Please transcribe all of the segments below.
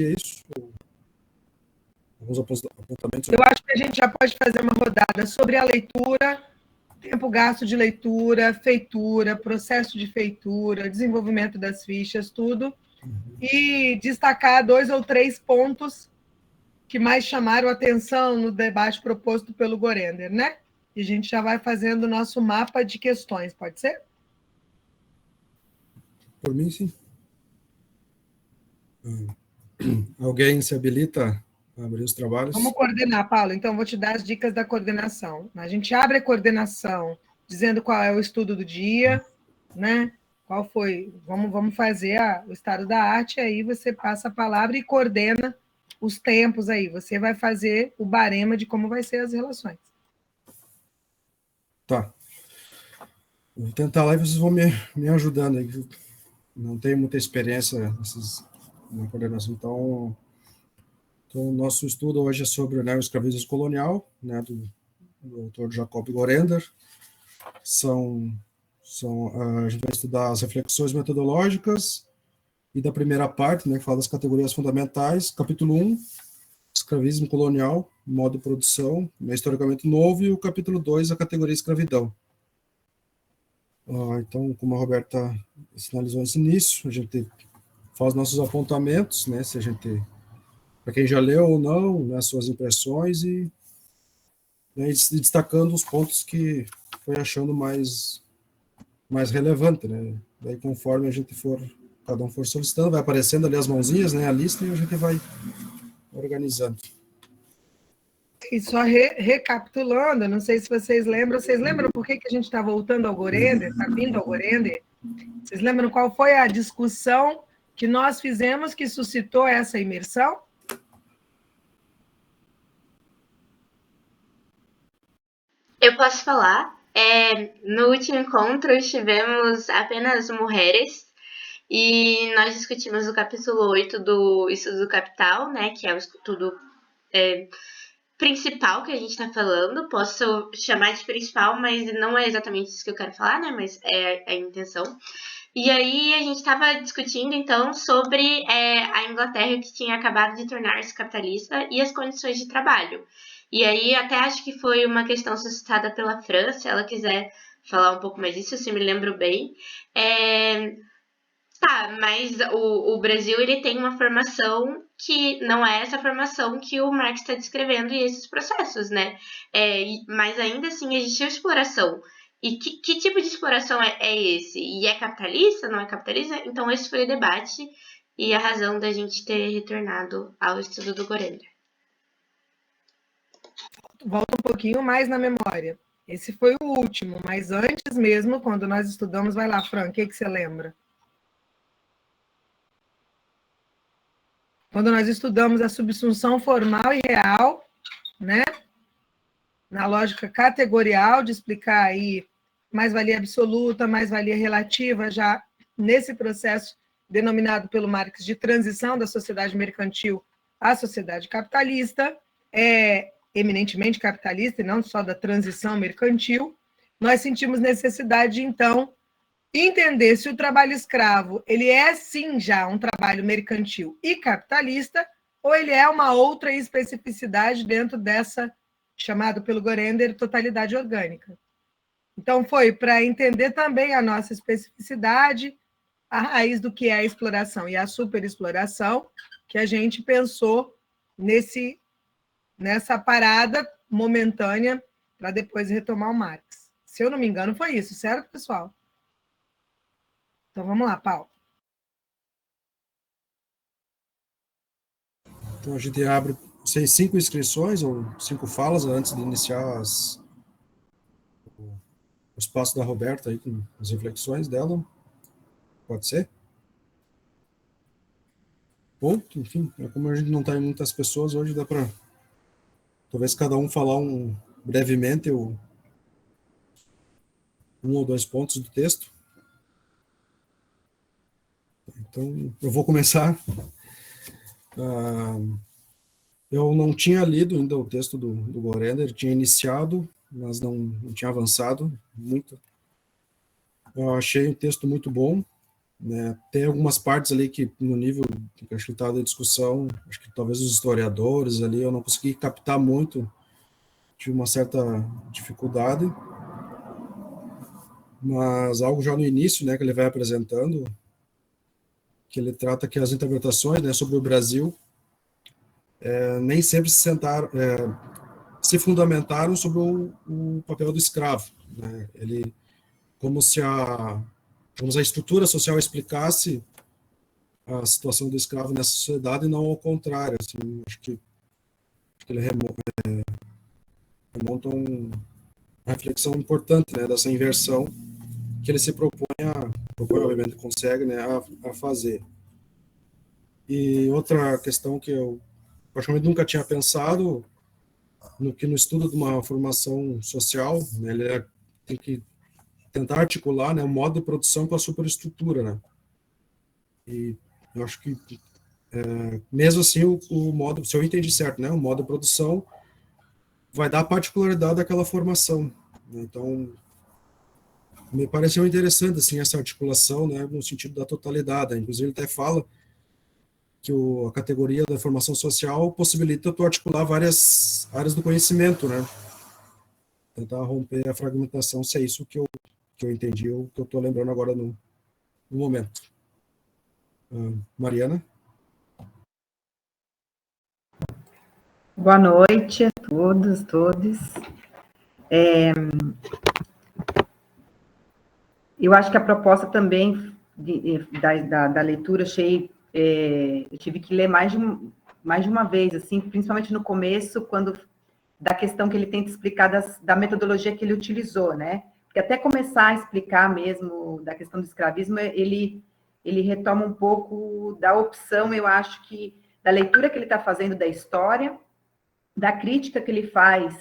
é isso? Alguns apontamentos? Eu acho que a gente já pode fazer uma rodada sobre a leitura, tempo gasto de leitura, feitura, processo de feitura, desenvolvimento das fichas, tudo, e destacar 2 ou 3 pontos que mais chamaram atenção no debate proposto pelo Gorender, né? E a gente já vai fazendo o nosso mapa de questões, pode ser? Por mim, sim. Alguém se habilita a abrir os trabalhos? Vamos coordenar, Paulo. Então, vou te dar as dicas da coordenação. A gente abre a coordenação dizendo qual é o estudo do dia, né? Qual foi? Vamos fazer o estado da arte, aí você passa a palavra e coordena os tempos aí. Você vai fazer o barema de como vai ser as relações. Tá. Vou tentar lá e vocês vão me ajudando aí. Não tenho muita experiência na coordenação, então o nosso estudo hoje é sobre, né, o escravismo colonial, né, do autor Jacob Gorender. A gente vai estudar as reflexões metodológicas e da primeira parte, né, que fala das categorias fundamentais, capítulo 1, escravismo colonial, modo de produção, né, historicamente novo, e o capítulo 2, a categoria escravidão. Então, como a Roberta sinalizou nesse início, a gente faz nossos apontamentos, né, se a gente, para quem já leu ou não, né, suas impressões e destacando os pontos que foi achando mais relevante, né? Daí, conforme a gente cada um for solicitando, vai aparecendo ali as mãozinhas, né, a lista, e a gente vai organizando. E só recapitulando, não sei se vocês lembram por que a gente está voltando ao Gorender, está vindo ao Gorender? Vocês lembram qual foi a discussão que nós fizemos que suscitou essa imersão? Eu posso falar. No último encontro tivemos apenas mulheres e nós discutimos o capítulo 8 do Estudo do Capital, né, que é o estudo principal que a gente está falando. Posso chamar de principal, mas não é exatamente isso que eu quero falar, né, mas é a intenção. E aí a gente estava discutindo, então, sobre a Inglaterra, que tinha acabado de tornar-se capitalista, e as condições de trabalho. E aí até acho que foi uma questão suscitada pela Fran, se ela quiser falar um pouco mais disso, se me lembro bem. Tá, mas o Brasil ele tem uma formação que não é essa formação que o Marx está descrevendo e esses processos, né? Mas ainda assim existiu exploração. E que tipo de exploração é esse? E é capitalista? Não é capitalista? Então esse foi o debate e a razão da gente ter retornado ao estudo do Gorender. Volta um pouquinho mais na memória. Esse foi o último, mas antes mesmo, quando nós estudamos, vai lá, Fran, o que você lembra? Quando nós estudamos a subsunção formal e real, né? Na lógica categorial de explicar aí mais-valia absoluta, mais-valia relativa, já nesse processo denominado pelo Marx de transição da sociedade mercantil à sociedade capitalista, eminentemente capitalista e não só da transição mercantil, nós sentimos necessidade de, então, entender se o trabalho escravo ele é, sim, já um trabalho mercantil e capitalista, ou ele é uma outra especificidade dentro dessa, chamado pelo Gorender, totalidade orgânica. Então, foi para entender também a nossa especificidade, a raiz do que é a exploração e a superexploração, que a gente pensou nessa parada momentânea para depois retomar o Marx. Se eu não me engano, foi isso, certo, pessoal? Então, vamos lá, Paulo. Então, a gente abre 5 inscrições ou 5 falas antes de iniciar o espaço da Roberta aí com as reflexões dela. Pode ser? Ou, enfim, como a gente não está em muitas pessoas, hoje dá para talvez cada um falar brevemente um ou 2 pontos do texto. Então, eu vou começar. Eu não tinha lido ainda o texto do Gorender, tinha iniciado, mas não tinha avançado muito. Eu achei um texto muito bom, né? Tem algumas partes ali que, no nível que acho que está da discussão, acho que talvez os historiadores ali, eu não consegui captar muito, tive uma certa dificuldade, mas algo já no início, né, que ele vai apresentando, que ele trata que as interpretações, né, sobre o Brasil nem sempre se fundamentaram sobre o papel do escravo, né? Ele, como se a estrutura social explicasse a situação do escravo nessa sociedade e não ao contrário. Assim, acho que ele remonta uma reflexão importante, né, dessa inversão que ele se propõe, obviamente consegue, né, a fazer. E outra questão que eu praticamente nunca tinha pensado, no estudo de uma formação social, né, ele tem que tentar articular, né, o modo de produção com a superestrutura, né? E eu acho que mesmo assim o modo, se eu entendi certo, né, o modo de produção vai dar a particularidade daquela formação, né? Então me pareceu interessante assim essa articulação, né, no sentido da totalidade. Inclusive ele até fala que a categoria da formação social possibilita tu articular várias áreas do conhecimento, né? Tentar romper a fragmentação, se é isso que eu entendi, ou que eu estou lembrando agora no momento. Mariana? Boa noite a todos, todas. Eu acho que a proposta também da leitura, eu tive que ler mais de uma vez, assim, principalmente no começo, da questão que ele tenta explicar da metodologia que ele utilizou, né? Porque até começar a explicar mesmo da questão do escravismo, ele retoma um pouco da opção, eu acho que, da leitura que ele está fazendo da história, da crítica que ele faz,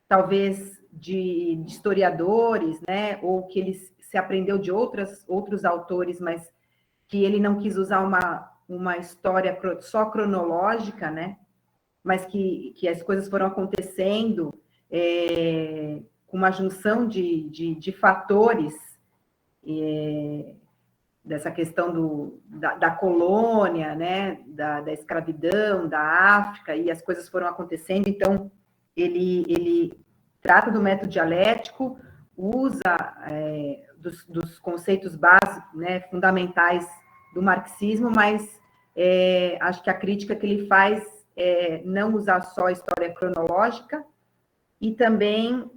talvez, de historiadores, né? Ou que ele se aprendeu de outros autores, mas que ele não quis usar uma história só cronológica, né? Mas que as coisas foram acontecendo com uma junção de fatores, dessa questão da colônia, né, da escravidão, da África, e as coisas foram acontecendo. Então, ele trata do método dialético, usa dos conceitos básicos, né, fundamentais do marxismo, mas acho que a crítica que ele faz não usar só a história cronológica, e também,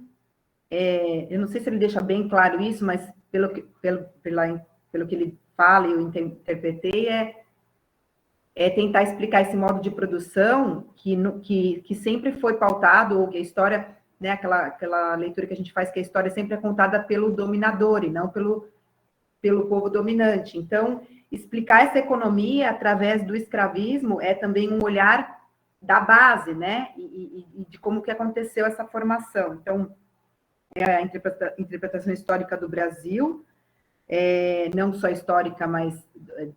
eu não sei se ele deixa bem claro isso, mas pelo que ele fala e eu interpretei, é tentar explicar esse modo de produção que sempre foi pautado, ou que a história, né, aquela leitura que a gente faz, que a história sempre é contada pelo dominador e não pelo povo dominante. Então, explicar essa economia através do escravismo é também um olhar da base, né, e de como que aconteceu essa formação. Então, é a interpretação histórica do Brasil, não só histórica, mas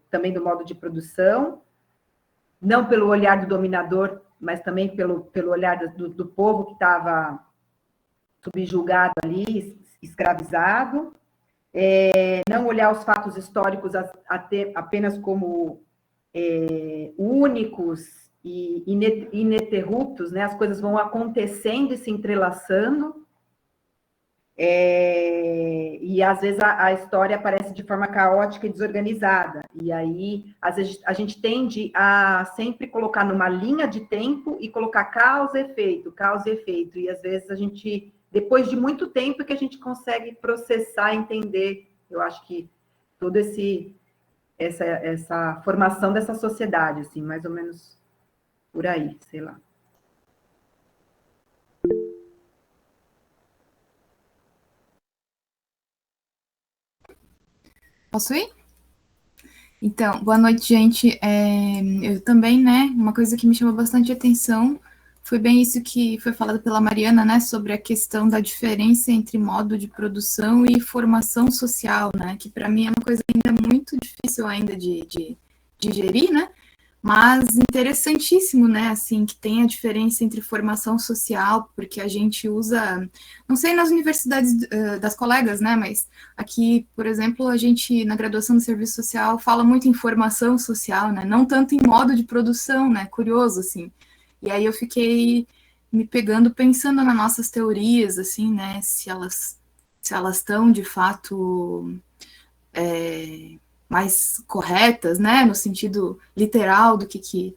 também do modo de produção, não pelo olhar do dominador, mas também pelo olhar do povo que estava subjugado ali, escravizado, não olhar os fatos históricos apenas como únicos e ininterruptos, né? As coisas vão acontecendo e se entrelaçando, e às vezes a história aparece de forma caótica e desorganizada, e aí às vezes a gente tende a sempre colocar numa linha de tempo e colocar causa e efeito, e às vezes a gente, depois de muito tempo, que a gente consegue processar, entender, eu acho que toda essa formação dessa sociedade, assim, mais ou menos por aí, sei lá. Posso ir? Então, boa noite, gente. Eu também, né, uma coisa que me chamou bastante atenção foi bem isso que foi falado pela Mariana, né, sobre a questão da diferença entre modo de produção e formação social, né, que para mim é uma coisa ainda muito difícil ainda de digerir, né, mas interessantíssimo, né, assim, que tem a diferença entre formação social, porque a gente usa, não sei nas universidades das colegas, né, mas aqui, por exemplo, a gente, na graduação do serviço social, fala muito em formação social, né, não tanto em modo de produção, né, curioso, assim, e aí eu fiquei me pegando, pensando nas nossas teorias, assim, né, se elas estão, de fato, mais corretas, né, no sentido literal do que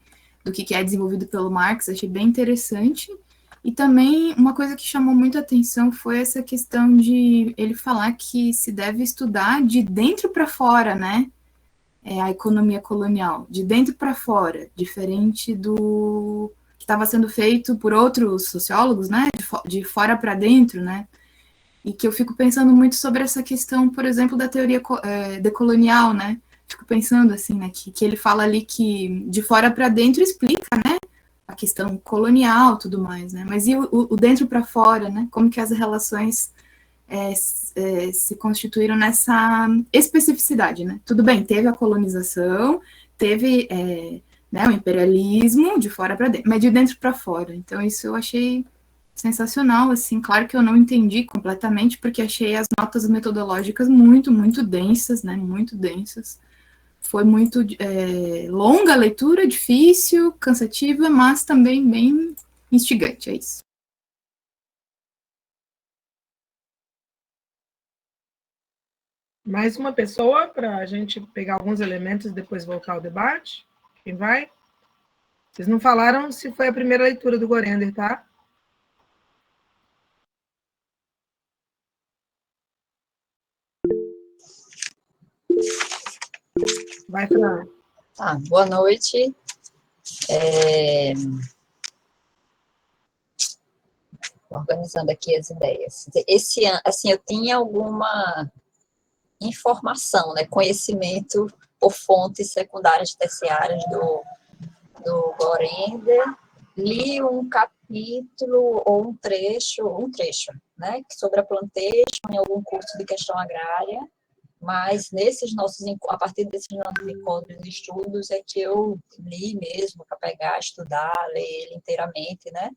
é desenvolvido pelo Marx, achei bem interessante. E também uma coisa que chamou muita atenção foi essa questão de ele falar que se deve estudar de dentro para fora, né, a economia colonial, de dentro para fora, diferente do que estava sendo feito por outros sociólogos, né, de fora para dentro, né, e que eu fico pensando muito sobre essa questão, por exemplo, da teoria decolonial, né? Fico pensando assim, né, que ele fala ali que de fora para dentro explica, né, a questão colonial, tudo mais, né? Mas e o dentro para fora, né? Como que as relações se constituíram nessa especificidade, né? Tudo bem, teve a colonização, teve né, o imperialismo de fora para dentro, mas de dentro para fora. Então isso eu achei sensacional, assim, claro que eu não entendi completamente, porque achei as notas metodológicas muito, muito densas, né, muito densas. Foi muito longa a leitura, difícil, cansativa, mas também bem instigante, é isso. Mais uma pessoa para a gente pegar alguns elementos e depois voltar ao debate? Quem vai? Vocês não falaram se foi a primeira leitura do Gorender, tá? Vai, Fran. Tá, boa noite. Organizando aqui as ideias. Esse ano, assim, eu tinha alguma informação, né, conhecimento por fontes secundárias e terciárias do Gorender, li um capítulo ou um trecho, né, sobre a plantation em algum curso de questão agrária, mas a partir desses nossos encontros e estudos é que eu li mesmo para pegar, estudar, ler ele inteiramente, né,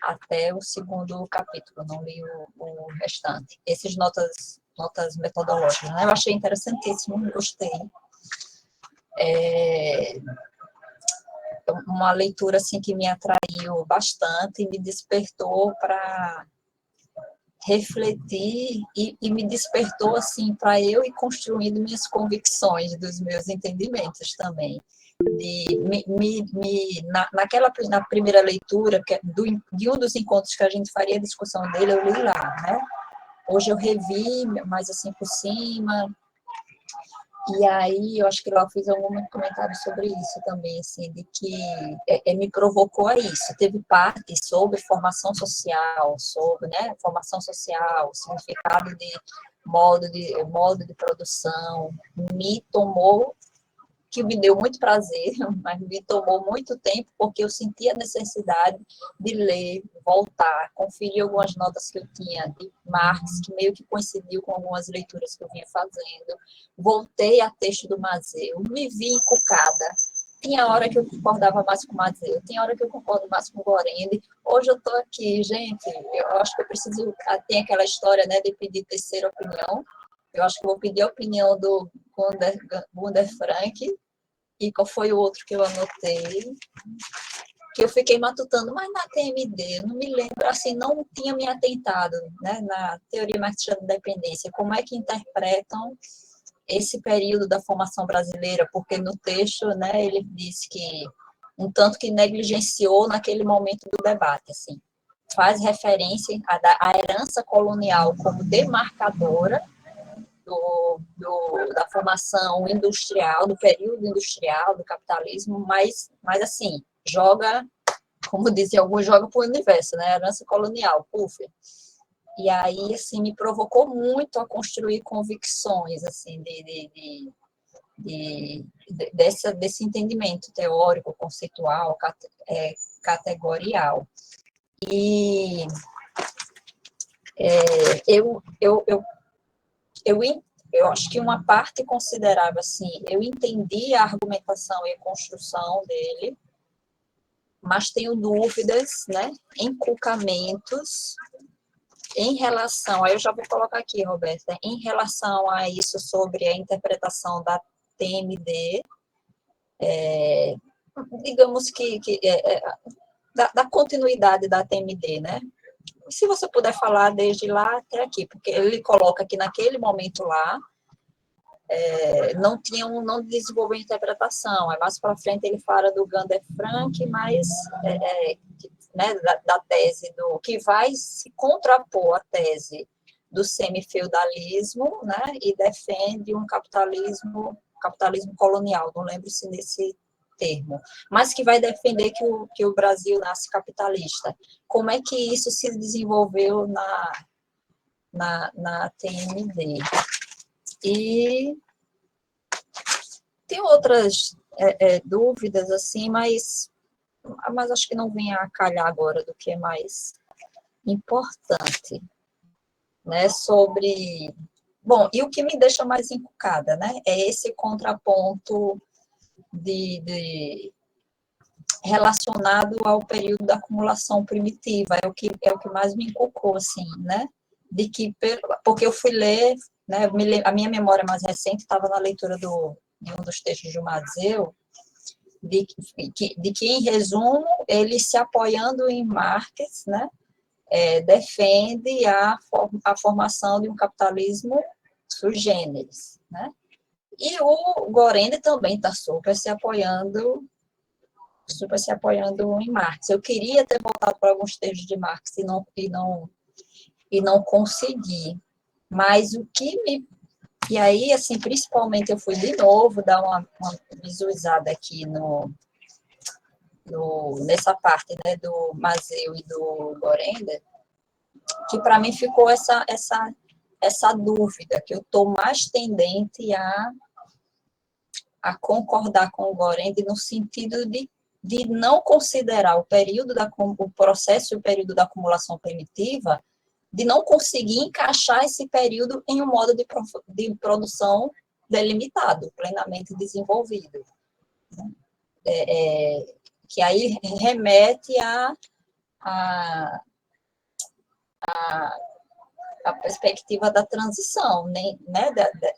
até o segundo capítulo, não li o restante. Essas notas metodológicas, né, eu achei interessantíssimo, gostei. Uma leitura assim que me atraiu bastante e me despertou para refletir e me despertou assim para eu ir construindo minhas convicções dos meus entendimentos também. Na primeira leitura de um dos encontros que a gente faria a discussão dele, eu li lá, né? Hoje eu revi mais assim por cima. E aí, eu acho que lá eu fiz algum comentário sobre isso também, assim, de que me provocou a isso. Teve parte sobre formação social, né, formação social, significado de modo de produção, me tomou, que me deu muito prazer, mas me tomou muito tempo, porque eu senti a necessidade de ler, voltar, conferir algumas notas que eu tinha de Marx, que meio que coincidiu com algumas leituras que eu vinha fazendo. Voltei a texto do Mazeu, me vi encucada. Tinha hora que eu concordava mais com o Mazeu, tinha hora que eu concordo mais com o Gorender. Hoje eu estou aqui, gente, eu acho que eu preciso... Tem aquela história, né, de pedir terceira opinião. Eu acho que eu vou pedir a opinião do Gunder Frank, e qual foi o outro que eu anotei, que eu fiquei matutando, mas na TMD, eu não me lembro, assim, não tinha me atentado, né, na teoria marxista da dependência, como é que interpretam esse período da formação brasileira, porque no texto, né, ele diz que um tanto que negligenciou naquele momento do debate, assim, faz referência à herança colonial como demarcadora da formação industrial, do período industrial, do capitalismo, mas assim, joga, como dizem alguns, joga para o universo, né? Herança colonial, puf. E aí, assim, me provocou muito a construir convicções, assim, desse entendimento teórico, conceitual, categorial. E eu eu acho que uma parte considerável, assim, eu entendi a argumentação e a construção dele, mas tenho dúvidas, né, encucamentos em relação, aí eu já vou colocar aqui, Roberta, em relação a isso sobre a interpretação da TMD, digamos que da continuidade da TMD, né? Se você puder falar desde lá até aqui, porque ele coloca que naquele momento lá não desenvolveu interpretação. Aí mais para frente ele fala do Gander Frank, mas né, da tese do que vai se contrapor à tese do semifeudalismo, né, e defende um capitalismo colonial, não lembro se nesse termo, mas que vai defender que o Brasil nasce capitalista. Como é que isso se desenvolveu na TMD? E tem outras dúvidas, assim, mas acho que não vem a calhar agora do que é mais importante, né, sobre... Bom, e o que me deixa mais encucada, né, é esse contraponto relacionado ao período da acumulação primitiva, é o que mais me encucou, assim, né, de que, porque eu fui ler, né, a minha memória mais recente estava na leitura de um dos textos de Mazeu, de que, em resumo, ele se apoiando em Marx, né, defende a formação de um capitalismo sui generis, né? E o Gorende também está super se apoiando em Marx. Eu queria ter voltado para alguns textos de Marx e não consegui. Mas o que me... E aí, assim, principalmente eu fui de novo dar uma visualizada aqui nessa parte, né, do Mazeu e do Gorende, que para mim ficou essa dúvida, que eu estou mais tendente a concordar com o Gorende no sentido de não considerar o processo e o período da acumulação primitiva, de não conseguir encaixar esse período em um modo de produção delimitado, plenamente desenvolvido. Que aí remete à perspectiva da transição, né,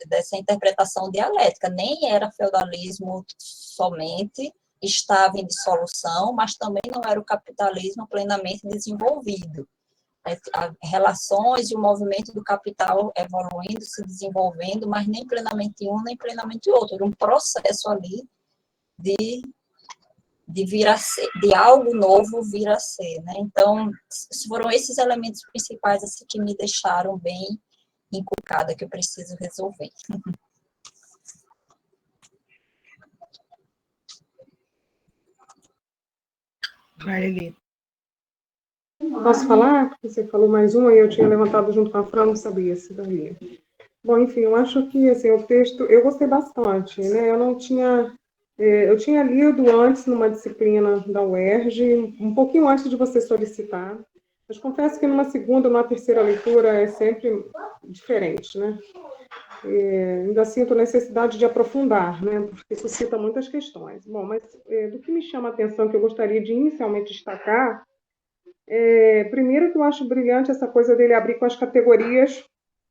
dessa interpretação dialética. Nem era feudalismo somente, estava em dissolução, mas também não era o capitalismo plenamente desenvolvido. As relações e o movimento do capital evoluindo, se desenvolvendo, mas nem plenamente um, nem plenamente outro. Era um processo ali de vir a ser, de algo novo vir a ser, né? Então, foram esses elementos principais assim, que me deixaram bem encucada, que eu preciso resolver. Vai, Eli. Posso falar? Porque você falou mais uma e eu tinha levantado junto com a Fran, não sabia se daria. Bom, enfim, eu acho que assim, o texto, eu gostei bastante, né? Eu tinha lido antes numa disciplina da UERJ, um pouquinho antes de você solicitar, mas confesso que numa segunda, numa terceira leitura é sempre diferente, né? Ainda sinto necessidade de aprofundar, né? Porque suscita muitas questões. Bom, mas do que me chama a atenção, que eu gostaria de inicialmente destacar, primeiro que eu acho brilhante essa coisa dele abrir com as categorias,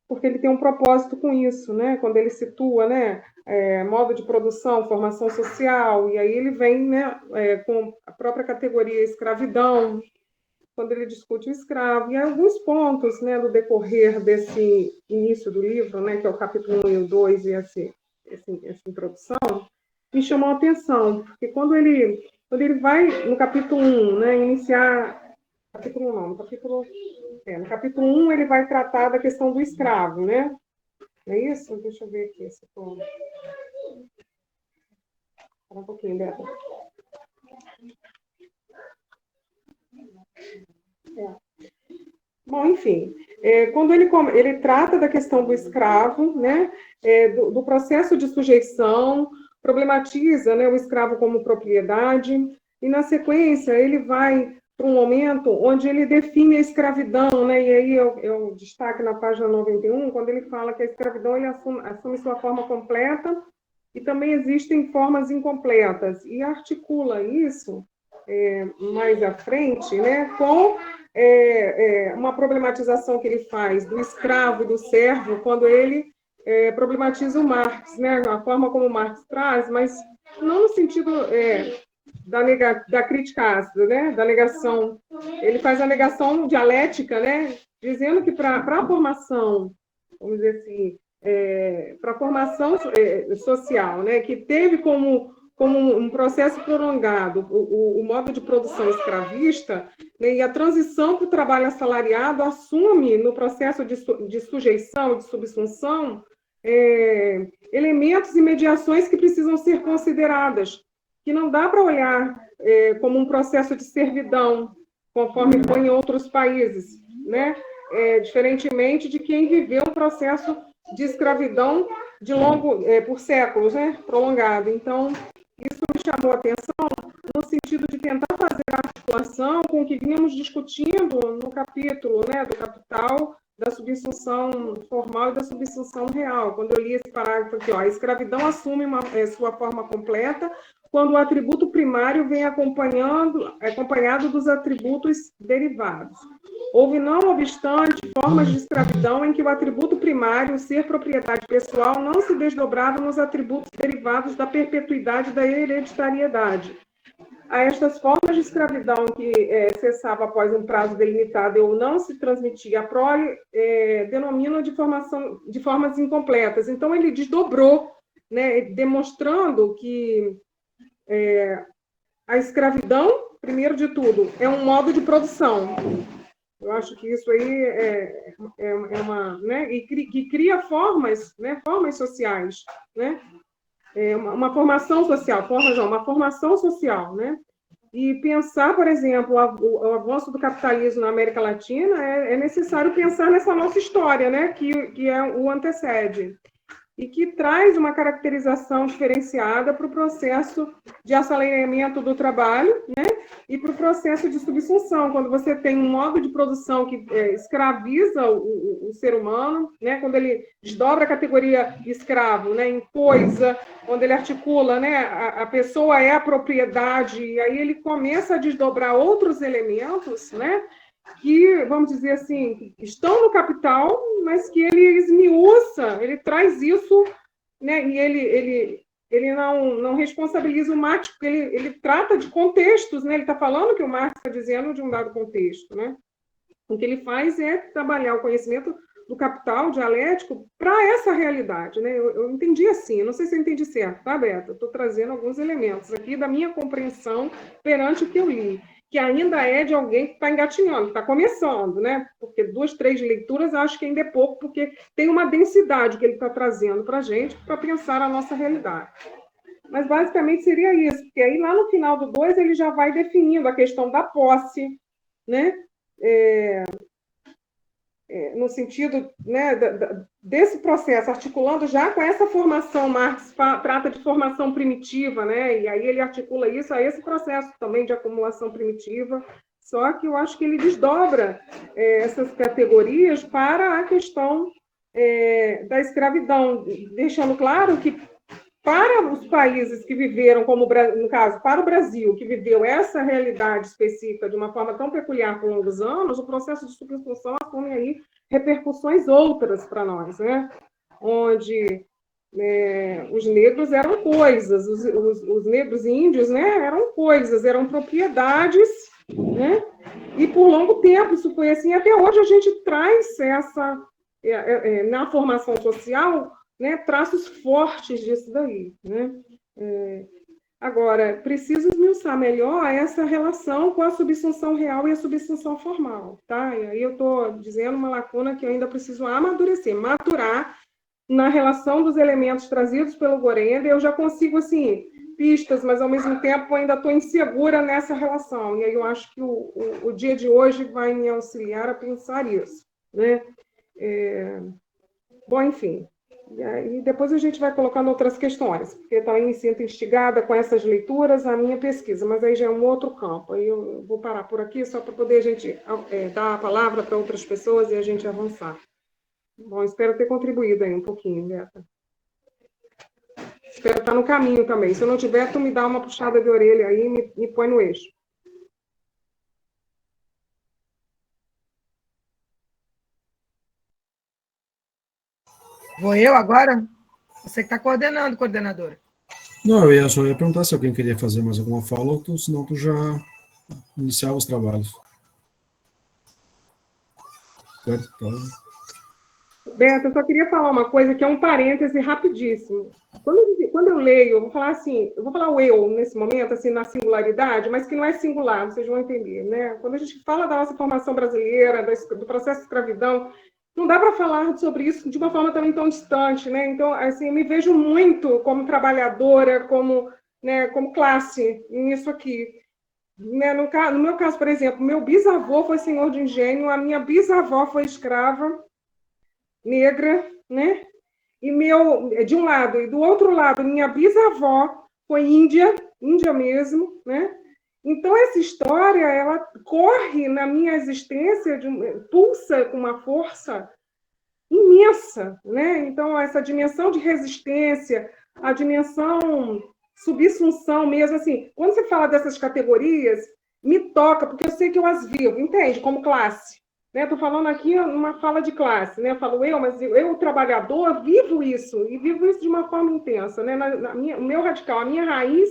porque ele tem um propósito com isso, né? Quando ele situa, né, modo de produção, formação social, e aí ele vem, né, com a própria categoria escravidão, quando ele discute o escravo, e há alguns pontos, né, do decorrer desse início do livro, né, que é o capítulo 1 e o 2, e essa introdução, me chamou a atenção, porque quando ele vai no capítulo 1, né, iniciar... Capítulo 1 não, no capítulo 1 ele vai tratar da questão do escravo, né? Não é isso? Deixa eu ver aqui. Espera um pouquinho, Beto. Bom, enfim, quando ele trata da questão do escravo, né, do processo de sujeição, problematiza, né, o escravo como propriedade, e na sequência ele vai para um momento onde ele define a escravidão, né? E aí eu destaco na página 91, quando ele fala que a escravidão ele assume sua forma completa e também existem formas incompletas, e articula isso mais à frente, né, com uma problematização que ele faz do escravo e do servo, quando ele problematiza o Marx, né, a forma como Marx traz, mas não no sentido da crítica ácida, né, da negação. Ele faz a negação dialética, né, dizendo que para a formação, vamos dizer assim, para a formação social, né, que teve como um processo prolongado o modo de produção escravista, né, e a transição para o trabalho assalariado assume, no processo de sujeição, de subsunção, elementos e mediações que precisam ser consideradas, que não dá para olhar como um processo de servidão, conforme foi em outros países, né, diferentemente de quem viveu um processo de escravidão por séculos, né, prolongado. Então, isso me chamou a atenção no sentido de tentar fazer a articulação com o que vínhamos discutindo no capítulo, né, do Capital, da subsunção formal e da subsunção real. Quando eu li esse parágrafo aqui, a escravidão assume sua forma completa quando o atributo primário vem acompanhado dos atributos derivados. Houve, não obstante, formas de escravidão em que o atributo primário, o ser propriedade pessoal, não se desdobrava nos atributos derivados da perpetuidade da hereditariedade. A estas formas de escravidão que cessava após um prazo delimitado ou não se transmitia a prole, denomina de formas incompletas. Então, ele desdobrou, né, demonstrando que a escravidão, primeiro de tudo, é um modo de produção. Eu acho que isso aí né, e que cria formas, né, formas sociais, né? Uma formação social, uma formação social, né? E pensar, por exemplo, o avanço do capitalismo na América Latina, é necessário pensar nessa nossa história, né? Que é o antecede, e que traz uma caracterização diferenciada para o processo de assalariamento do trabalho, né? E para o processo de subsunção, quando você tem um modo de produção que escraviza o ser humano, né? Quando ele desdobra a categoria escravo, né? Em coisa, quando ele articula, né? A pessoa é a propriedade, e aí ele começa a desdobrar outros elementos, né? Que, vamos dizer assim, estão no capital, mas que ele esmiuça, ele traz isso, né? E ele não responsabiliza o Marx, porque ele trata de contextos, né? Ele está falando que o Marx está dizendo de um dado contexto, né? O que ele faz é trabalhar o conhecimento do capital dialético para essa realidade, né? Eu entendi assim, não sei se eu entendi certo, tá, Beto? Estou trazendo alguns elementos aqui da minha compreensão perante o que eu li, que ainda é de alguém que está engatinhando, está começando, né? Porque 2, 3 leituras acho que ainda é pouco, porque tem uma densidade que ele está trazendo para a gente para pensar a nossa realidade. Mas basicamente seria isso, porque aí lá no final do 2 ele já vai definindo a questão da posse, né? No sentido, né, desse processo, articulando já com essa formação, Marx trata de formação primitiva, né, e aí ele articula isso a esse processo também de acumulação primitiva, só que eu acho que ele desdobra essas categorias para a questão da escravidão, deixando claro que para os países que viveram, como no caso, para o Brasil, que viveu essa realidade específica de uma forma tão peculiar por longos anos, o processo de subsunção assume aí repercussões outras para nós, né? Onde os negros eram coisas, os negros índios, né, eram coisas, eram propriedades, né? E por longo tempo isso foi assim, até hoje a gente traz na formação social, né, traços fortes disso daí, né? Agora, preciso esmiuçar melhor essa relação com a subsunção real e a subsunção formal, tá? E aí eu estou dizendo uma lacuna que eu ainda preciso amadurecer, maturar na relação dos elementos trazidos pelo Gorenda. Eu já consigo, assim, pistas, mas ao mesmo tempo ainda estou insegura nessa relação. E aí eu acho que o dia de hoje vai me auxiliar a pensar isso, né? Bom, enfim. E depois a gente vai colocando outras questões, porque também me sinto instigada com essas leituras a minha pesquisa, mas aí já é um outro campo. Aí eu vou parar por aqui só para poder a gente dar a palavra para outras pessoas e a gente avançar. Bom, espero ter contribuído aí um pouquinho, Beta. Espero estar no caminho também. Se eu não tiver, tu me dá uma puxada de orelha aí e me põe no eixo. Vou eu agora? Você que está coordenando, coordenadora. Não, eu só ia perguntar se alguém queria fazer mais alguma fala, ou senão tu já iniciava os trabalhos. Certo? Então... Beto, eu só queria falar uma coisa que é um parêntese rapidíssimo. Quando eu leio, eu vou falar assim, eu vou falar o eu nesse momento, assim, na singularidade, mas que não é singular, vocês vão entender, né? Quando a gente fala da nossa formação brasileira, do processo de escravidão, não dá para falar sobre isso de uma forma também tão distante, né? Então, assim, eu me vejo muito como trabalhadora, como classe nisso aqui. Né? No meu caso, por exemplo, meu bisavô foi senhor de engenho, a minha bisavó foi escrava negra, né? E de um lado, e do outro lado, minha bisavó foi índia mesmo, né? Então, essa história, ela corre na minha existência, pulsa com uma força imensa, né? Então, essa dimensão de resistência, a dimensão subsunção mesmo, assim, quando você fala dessas categorias, me toca, porque eu sei que eu as vivo, entende? Como classe. Estou falando aqui numa fala de classe, né? Eu falo mas eu, trabalhador, vivo isso, e vivo isso de uma forma intensa, né? O meu radical, a minha raiz,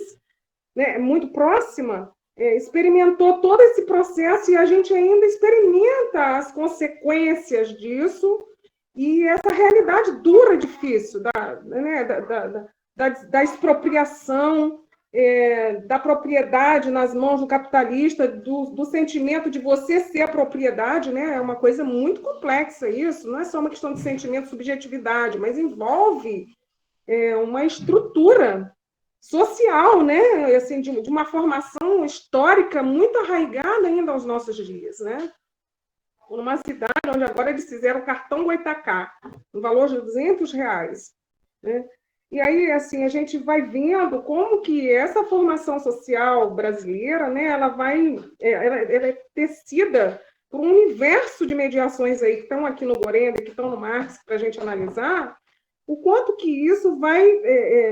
né, muito próxima, experimentou todo esse processo e a gente ainda experimenta as consequências disso e essa realidade dura, difícil, da expropriação, da propriedade nas mãos do capitalista, do sentimento de você ser a propriedade, né? É uma coisa muito complexa isso, não é só uma questão de sentimento, subjetividade, mas envolve uma estrutura social, né? Assim, de uma formação histórica muito arraigada ainda aos nossos dias, né? Numa cidade onde agora eles fizeram o cartão Goitacá, no valor de R$200, né? E aí, assim, a gente vai vendo como que essa formação social brasileira, né, ela é tecida por um universo de mediações aí que estão aqui no Gorenda, que estão no Marx, para a gente analisar, o quanto que isso vai,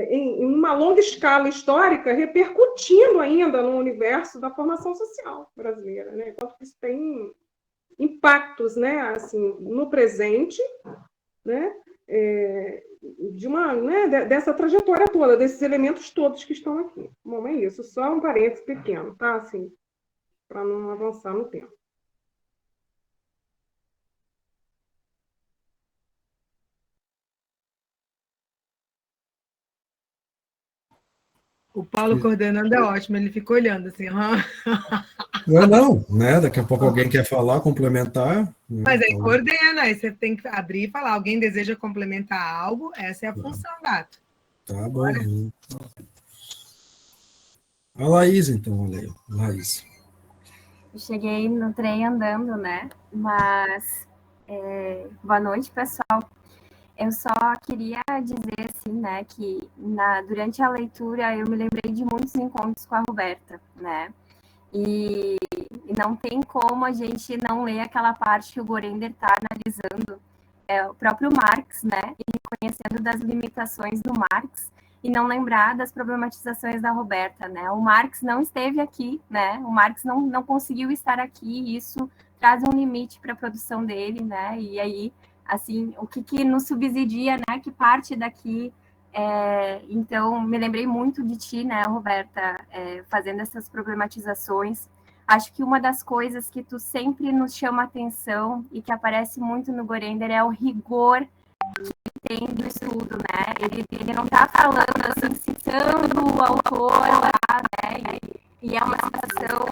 em uma longa escala histórica, repercutindo ainda no universo da formação social brasileira, né? Quanto que isso tem impactos, né, assim, no presente, né? Dessa trajetória toda, desses elementos todos que estão aqui. Bom, é isso, só um parênteses pequeno, tá? Assim, para não avançar no tempo. O Paulo coordenando é ótimo, ele fica olhando assim. Não, né? Daqui a pouco alguém quer falar, complementar. Né? Mas aí coordena, aí você tem que abrir e falar. Alguém deseja complementar algo? Essa é a função, gato. Tá bom. A Laís, então, olha aí. Laís. Eu cheguei no trem andando, né? Mas boa noite, pessoal. Eu só queria dizer, assim, né, que durante a leitura eu me lembrei de muitos encontros com a Roberta, né? E não tem como a gente não ler aquela parte que o Gorender está analisando o próprio Marx, né? E reconhecendo das limitações do Marx e não lembrar das problematizações da Roberta, né? O Marx não esteve aqui, né? O Marx não conseguiu estar aqui e isso traz um limite para a produção dele, né? E aí, assim, o que nos subsidia, né? Que parte daqui... então, me lembrei muito de ti, né, Roberta, fazendo essas problematizações. Acho que uma das coisas que tu sempre nos chama atenção e que aparece muito no Gorender é o rigor que tem do estudo, né? Ele não está falando, assim, citando o autor lá, né? E é uma citação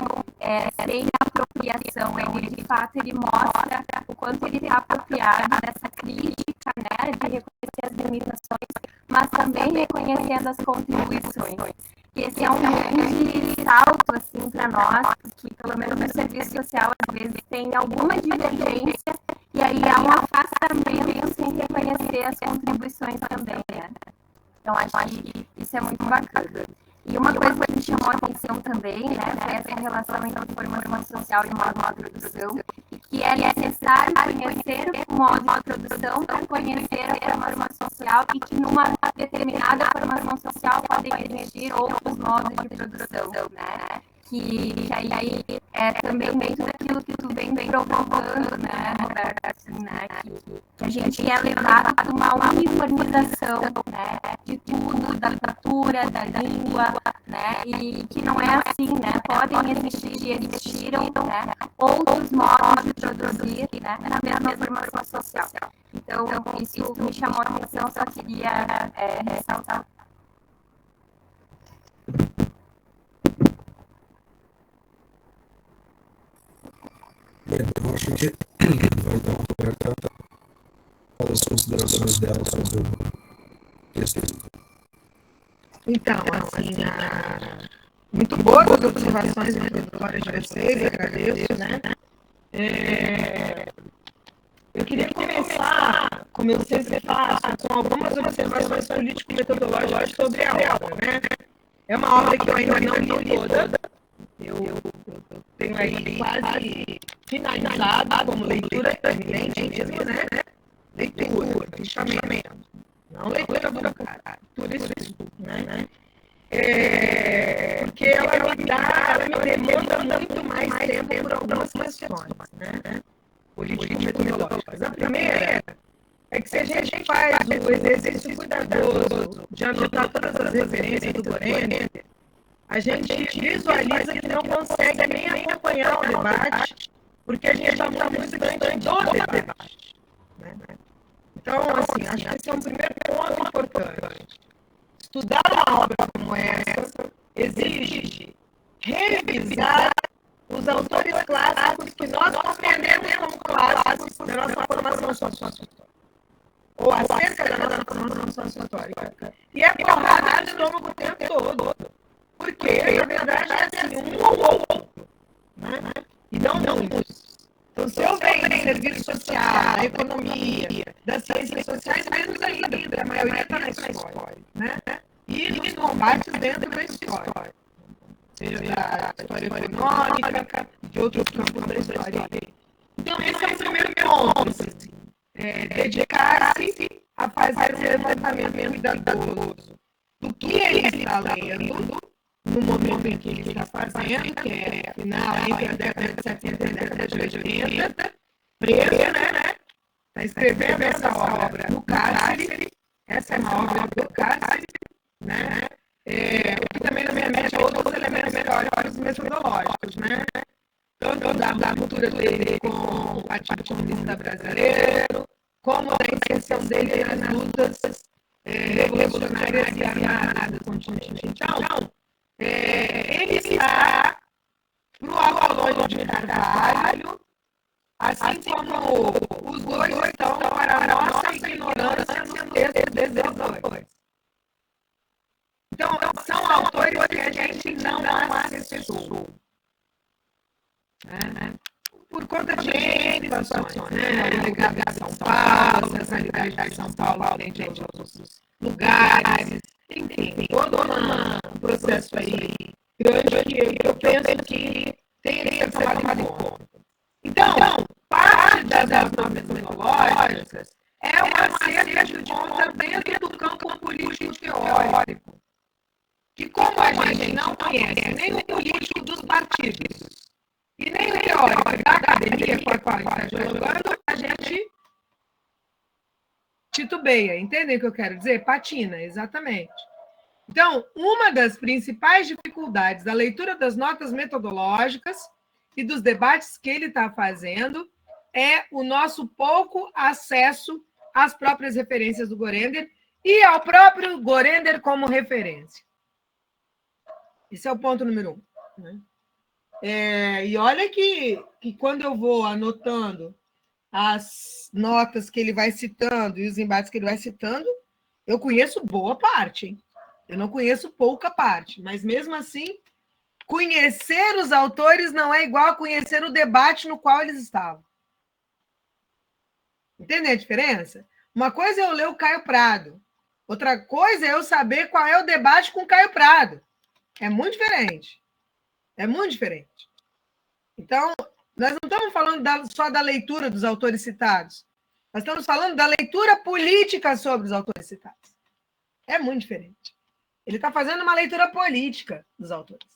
sem apropriação. Ele, de fato, ele mostra o quanto ele está apropriado dessa crítica, né? De reconhecer as limitações, mas também reconhecendo as contribuições. E esse é um grande salto, assim, para nós, porque, pelo menos no serviço social, às vezes tem alguma divergência e aí há um afastamento sem reconhecer as contribuições também, né? Então, acho que isso é muito bacana. E uma coisa que me chamou a atenção também, né, foi essa relação entre formação social e modo de produção, e que é necessário conhecer o modo de produção para conhecer a formação social e que numa determinada formação social podem existir outros modos de produção, né? Que aí é também muito daquilo que tu vem provocando, né, Roberto, assim, né, que a gente é levado a uma uniformização, né, de tudo, da cultura, da língua, né, e que não é assim, né, podem existir e existiram, né, outros modos de produzir, né, na mesma formação social. Então, isso me chamou a atenção, só queria ressaltar. Então, acho que vai dar uma aberta as considerações dela sobre o texto. Então, assim, muito boas as observações introdutórias de vocês, agradeço, né? Eu queria começar, como eu sempre faço, com algumas observações político-metodológicas sobre a obra, né? É uma obra que eu ainda não li toda, eu tenho aí quase finalizado como leitura eminente mesmo, né? Leitura, fechamento. Não leitura burocrática, leitura e estudo, né? Porque ela me demanda muito mais tempo por algumas questões, né? Político-metodológicas. A primeira é que se a gente faz o exercício cuidadoso de anotar todas as referências do Gorender, a gente visualiza que não consegue nem acompanhar o debate, porque a gente está muito distante do debate. Né? Então, assim, acho que esse é um primeiro ponto importante. Estudar uma obra como essa exige revisar os autores clássicos que nós compreendemos como clássicos da nossa formação sociohistórica, ou acerca da nossa formação sociohistórica. E é porrada de estômago o tempo todo, porque, na verdade, é assim, um ou outro, né? E não muitos. Então, se eu venho em serviço social, da economia, das ciências sociais, menos ainda, porque a maioria está na história, né? E nos combates dentro da história, seja da história econômica, de outros campos da história. Então, esse é o primeiro ponto, assim, dedicar-se a fazer um levantamento cuidadoso do que ele está lendo, no momento em que ele está fazendo, que é, afinal, entre a década de 70 e a década de 80, preso, né? Está escrevendo essa obra no cárcere, essa é uma obra do cárcere, né? O que também, na minha mente, é outros elementos teóricos e metodológicos, né? Tanto da cultura dele com o Partido Comunista Brasileiro, como da inserção dele nas lutas revolucionárias e armadas contingentes. Então, ele está para o Apolônio de Carvalho, assim como os dois estão para a nossa ignorância nos textos desses dois. Então, são autores que a gente não acessou. Né? Por conta de situações, né? O legado de São Paulo, a centralidade de São Paulo frente a outros lugares, enfim, todo um processo aí grande que eu penso que tem que ser tomado em conta. Então, parte das normas metodológicas é um acerto de conta dentro do campo político-teórico, que como a gente não conhece nem o político dos partidos e nem o teórico da academia com a qual está dialogando, a gente titubeia. Entendem o que eu quero dizer? Patina, exatamente. Então, uma das principais dificuldades da leitura das notas metodológicas e dos debates que ele está fazendo é o nosso pouco acesso às próprias referências do Gorender e ao próprio Gorender como referência. Esse é o ponto número 1. Né? E olha que quando eu vou anotando as notas que ele vai citando e os embates que ele vai citando, eu conheço boa parte, hein? Eu não conheço pouca parte, mas mesmo assim, conhecer os autores não é igual a conhecer o debate no qual eles estavam. Entende a diferença? Uma coisa é eu ler o Caio Prado, outra coisa é eu saber qual é o debate com o Caio Prado. É muito diferente. É muito diferente. Então, nós não estamos falando só da leitura dos autores citados. Nós estamos falando da leitura política sobre os autores citados. É muito diferente. Ele está fazendo uma leitura política dos autores.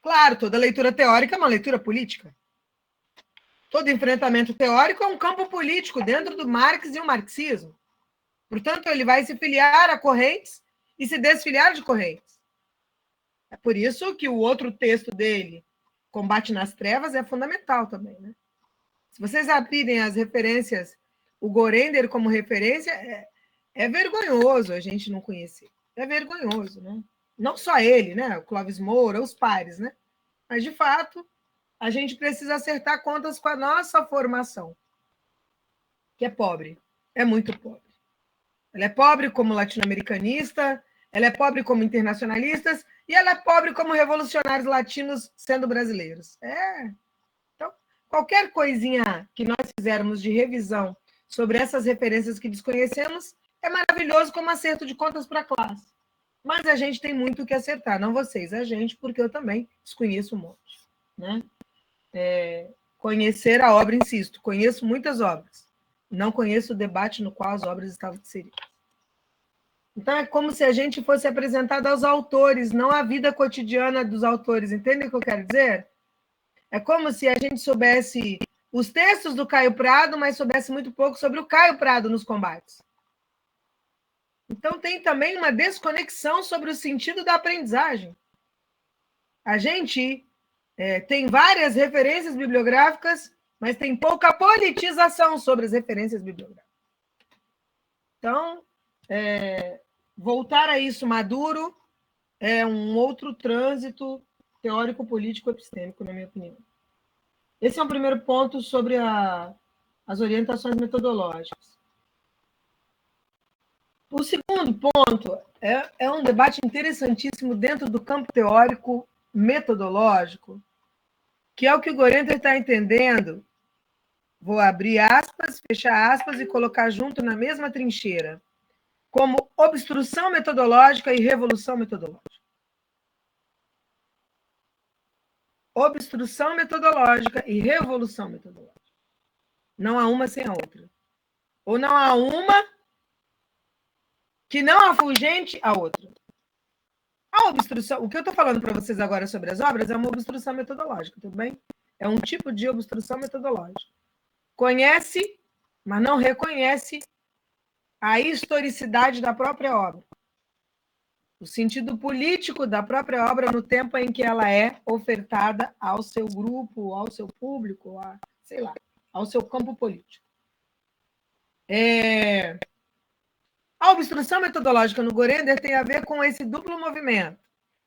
Claro, toda leitura teórica é uma leitura política. Todo enfrentamento teórico é um campo político dentro do Marx e o marxismo. Portanto, ele vai se filiar a correntes e se desfiliar de correntes. É por isso que o outro texto dele, Combate nas Trevas, é fundamental também, né? Se vocês abrirem as referências, o Gorender como referência, é vergonhoso a gente não conhecer. É vergonhoso, né? Não só ele, né? O Clóvis Moura, os pares, né? Mas, de fato, a gente precisa acertar contas com a nossa formação, que é pobre, é muito pobre. Ela é pobre como latino-americanista, ela é pobre como internacionalistas e ela é pobre como revolucionários latinos sendo brasileiros. Então, qualquer coisinha que nós fizermos de revisão sobre essas referências que desconhecemos é maravilhoso como acerto de contas para a classe. Mas a gente tem muito o que acertar, não vocês, a gente, porque eu também desconheço um monte, né? Conhecer a obra, insisto, conheço muitas obras, não conheço o debate no qual as obras estavam inseridas. Então, é como se a gente fosse apresentado aos autores, não à vida cotidiana dos autores. Entendem o que eu quero dizer? É como se a gente soubesse os textos do Caio Prado, mas soubesse muito pouco sobre o Caio Prado nos combates. Então, tem também uma desconexão sobre o sentido da aprendizagem. A gente tem várias referências bibliográficas, mas tem pouca politização sobre as referências bibliográficas. Então, voltar a isso maduro é um outro trânsito teórico-político-epistêmico, na minha opinião. Esse é o primeiro ponto sobre as orientações metodológicas. O segundo ponto é um debate interessantíssimo dentro do campo teórico metodológico, que é o que o Gorender está entendendo. Vou abrir aspas, fechar aspas e colocar junto na mesma trincheira, como obstrução metodológica e revolução metodológica. Obstrução metodológica e revolução metodológica. Não há uma sem a outra. Ou não há uma que não afugente a outra. A obstrução, o que eu estou falando para vocês agora sobre as obras é uma obstrução metodológica, tudo bem? É um tipo de obstrução metodológica. Conhece, mas não reconhece a historicidade da própria obra. O sentido político da própria obra no tempo em que ela é ofertada ao seu grupo, ao seu público, sei lá, ao seu campo político. A obstrução metodológica no Gorender tem a ver com esse duplo movimento.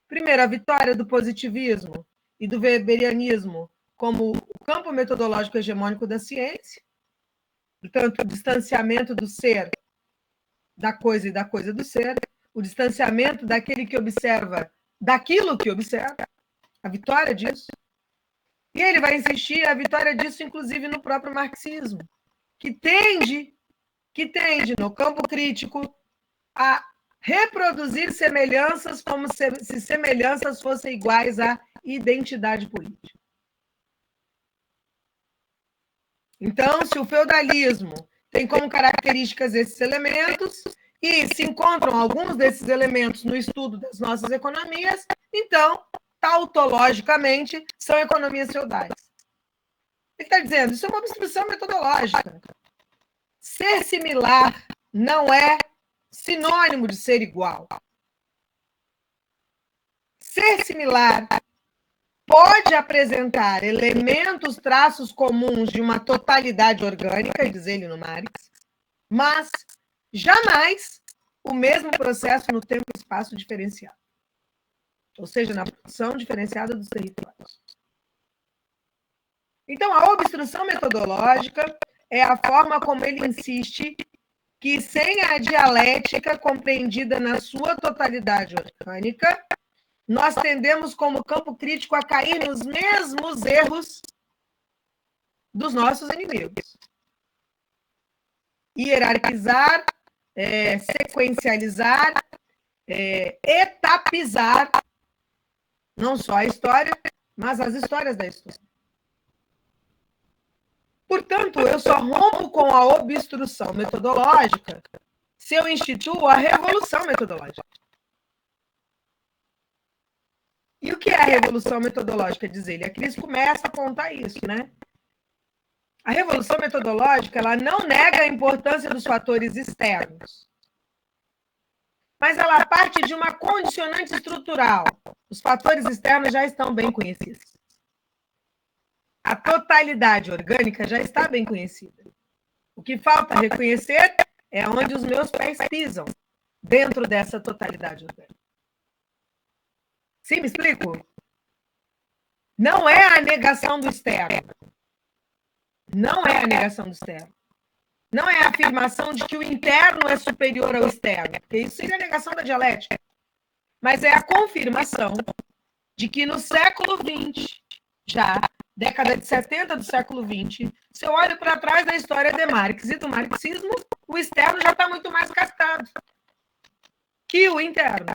Primeiro, a vitória do positivismo e do weberianismo como o campo metodológico hegemônico da ciência, portanto, o distanciamento do ser da coisa e da coisa do ser, o distanciamento daquele que observa daquilo que observa, a vitória disso. E ele vai insistir a vitória disso, inclusive, no próprio marxismo, que tende no campo crítico a reproduzir semelhanças como se semelhanças fossem iguais à identidade política. Então, se o feudalismo tem como características esses elementos e se encontram alguns desses elementos no estudo das nossas economias, então, tautologicamente, são economias feudais. Ele está dizendo, isso é uma obstrução metodológica. Ser similar não é sinônimo de ser igual. Ser similar pode apresentar elementos, traços comuns de uma totalidade orgânica, diz ele no Marx, mas jamais o mesmo processo no tempo e espaço diferenciado. Ou seja, na produção diferenciada dos territórios. Então, a obstrução metodológica é a forma como ele insiste que, sem a dialética compreendida na sua totalidade orgânica, nós tendemos, como campo crítico, a cair nos mesmos erros dos nossos inimigos. hierarquizar, sequencializar, etapizar, não só a história, mas as histórias da história. Portanto, eu só rompo com a obstrução metodológica se eu instituo a revolução metodológica. E o que é a revolução metodológica, diz ele? A Cris começa a apontar isso, né? A revolução metodológica, ela não nega a importância dos fatores externos, mas ela parte de uma condicionante estrutural. Os fatores externos já estão bem conhecidos. A totalidade orgânica já está bem conhecida. O que falta reconhecer é onde os meus pés pisam dentro dessa totalidade orgânica. Sim, me explico? Não é a negação do externo. Não é a negação do externo. Não é a afirmação de que o interno é superior ao externo, porque isso seria a negação da dialética. Mas é a confirmação de que no século XX, já, década de 70 do século XX, se eu olho para trás da história de Marx e do marxismo, o externo já está muito mais captado que o interno.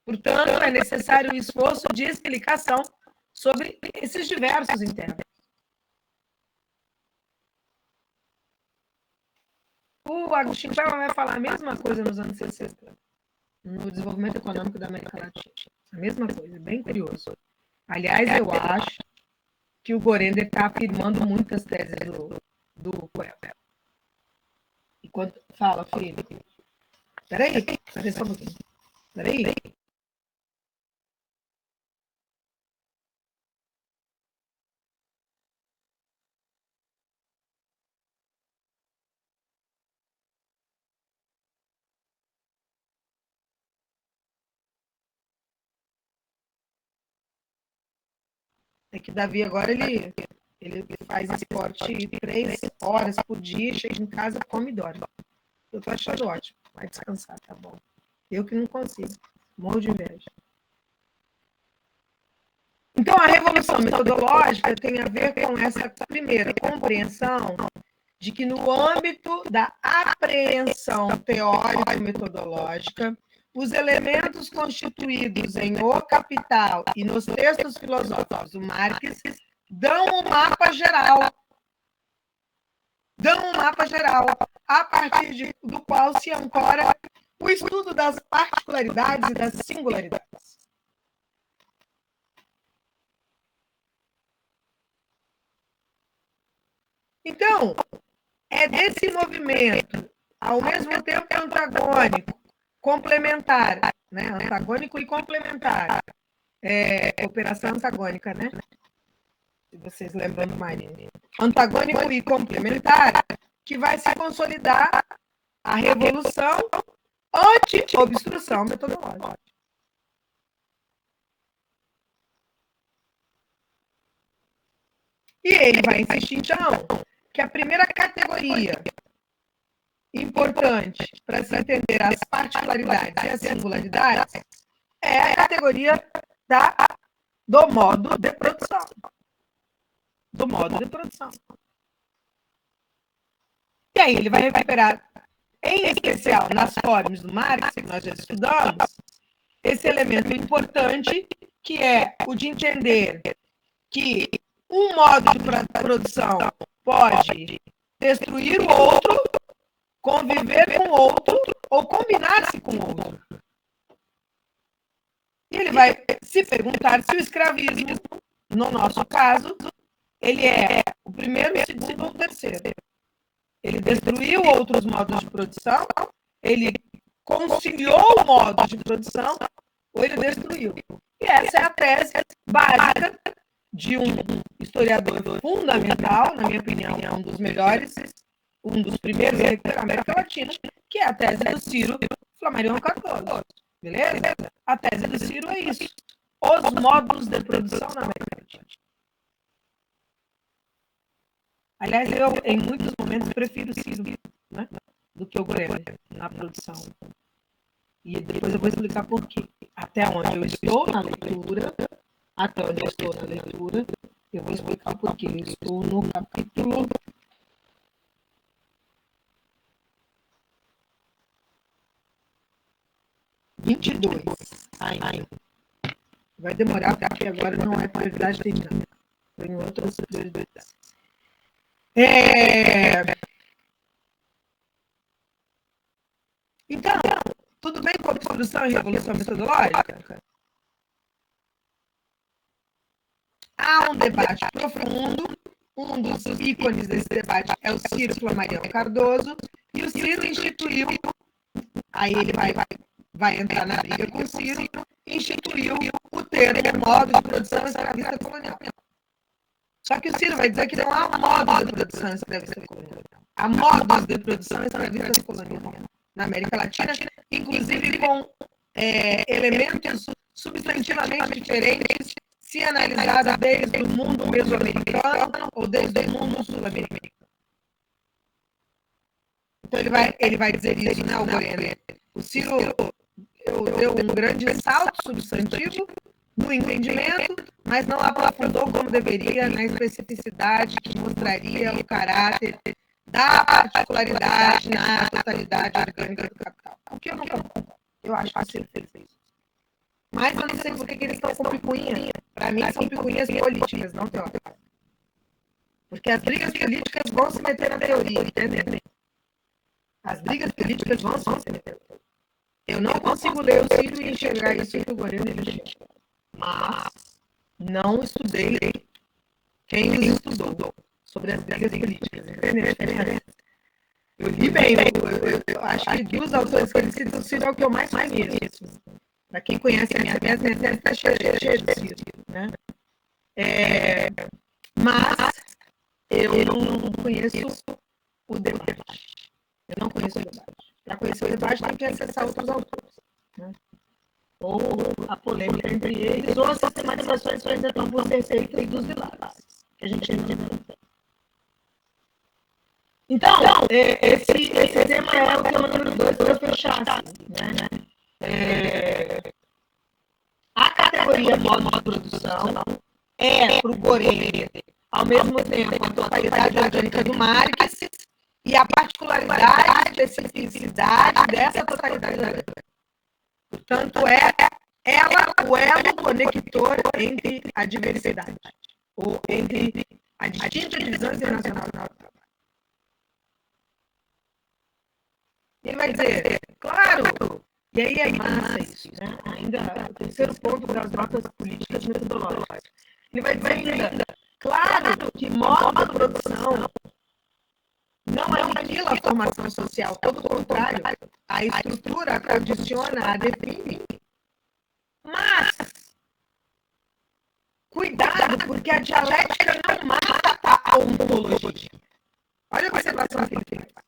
Portanto, é necessário um esforço de explicação sobre esses diversos internos. O Agostinho Paiva vai falar a mesma coisa nos anos 60, no desenvolvimento econômico da América Latina. A mesma coisa, bem curioso. Aliás, eu acho que o Gorender está afirmando muitas teses do Paiva. Enquanto fala, filho. Espera aí só um pouquinho. Espera aí. É que Davi agora ele faz esporte 3 horas por dia, chega em casa, come e dorme. Eu tô achando ótimo. Vai descansar, tá bom. Eu que não consigo. Morro de inveja. Então, a revolução metodológica tem a ver com essa primeira compreensão de que no âmbito da apreensão teórico-metodológica, os elementos constituídos em O Capital e nos textos filosóficos do Marx dão um mapa geral. A partir do qual se ancora o estudo das particularidades e das singularidades. Então, é desse movimento, ao mesmo tempo antagônico, complementar, né? Antagônico e complementar. Operação antagônica, né? Se vocês lembram do Marinho. Antagônico e complementar, que vai se consolidar a revolução anti-obstrução metodológica. E ele vai insistir, então, que a primeira categoria importante para se entender as particularidades e as singularidades é a categoria do modo de produção. Do modo de produção. E aí ele vai recuperar, em especial nas formas do Marx, que nós já estudamos, esse elemento importante, que é o de entender que um modo de produção pode destruir o outro, conviver com o outro ou combinar-se com o outro. E ele vai se perguntar se o escravismo, no nosso caso, ele é o primeiro, o segundo ou o terceiro. Ele destruiu outros modos de produção, ele conciliou modos de produção, ou ele destruiu. E essa é a tese básica de um historiador fundamental, na minha opinião, é um dos melhores, um dos primeiros da América Latina, que é a tese do Ciro Flammarion Cardoso. Beleza? A tese do Ciro é isso. Os modos de produção na América Latina. Aliás, eu, em muitos momentos, prefiro o Ciro, né, do que o Gorender na produção. E depois eu vou explicar por quê. Até onde eu estou na leitura, eu vou explicar por quê. Eu estou no capítulo 22 ainda. Vai demorar, porque agora não é prioridade terminada. Tem outras prioridades. Então, tudo bem com a obstrução e revolução metodológica? Há um debate profundo. Um dos ícones desse debate é o Ciro Flammarion Cardoso, e o Ciro instituiu, aí ele vai entrar na briga com o Ciro, instituiu o termo modo de produção escravista colonial. Só que o Ciro vai dizer que não há modo de produção escravista colonial. Há modos de produção escravista colonial na América Latina, inclusive com elementos substantivamente diferentes, se analisado desde o mundo mesoamericano ou desde o mundo sul-americano. Então, ele vai dizer isso, né, Algorene? O Ciro deu um grande salto substantivo no entendimento, mas não aprofundou como deveria na especificidade que mostraria o caráter da particularidade na totalidade orgânica do capital. O que eu não concordo. Eu acho que o Ciro fez isso. Mas eu não sei por que eles estão com picuinha. Para mim, são picuinhas políticas, não teóricas. Porque as brigas políticas vão se meter na teoria, entendeu? As brigas políticas vão se meter na teoria. Eu não consigo ler o Ciro e enxergar isso que o Goreno enxerga. Mas não estudei quem os estudou sobre as brigas políticas, entendeu? Eu li bem, eu acho que dos autores que ele cita, o Ciro é o que eu mais conheço. Para quem conhece a minha tese está cheia de Ciro, né? Mas eu não conheço o debate. Eu não conheço o debate. Para conhecer o debate, tem que acessar outros autores, né? Ou a polêmica entre eles, ou as sistematizações que ainda estão por ser feitas dos lados, que a gente ainda não tem. Então, esse tema é o tema número 2 para fechar, né? A categoria modo de produção é, para o Gorene, ao mesmo tempo, a totalidade orgânica do Marx e a particularidade e especificidade dessa totalidade orgânica. Portanto, é ela o elo conector entre a diversidade, ou entre a distinta divisão internacional do trabalho. Ele vai dizer, claro, e aí é massa isso, né? Ainda o terceiro ponto das notas políticas metodológicas. Ele vai dizer ainda, claro que modo de produção não é uma a formação social, pelo contrário, a estrutura condiciona, a define. Mas, cuidado, porque a dialética não mata a ontologia. Olha a observação que ele faz.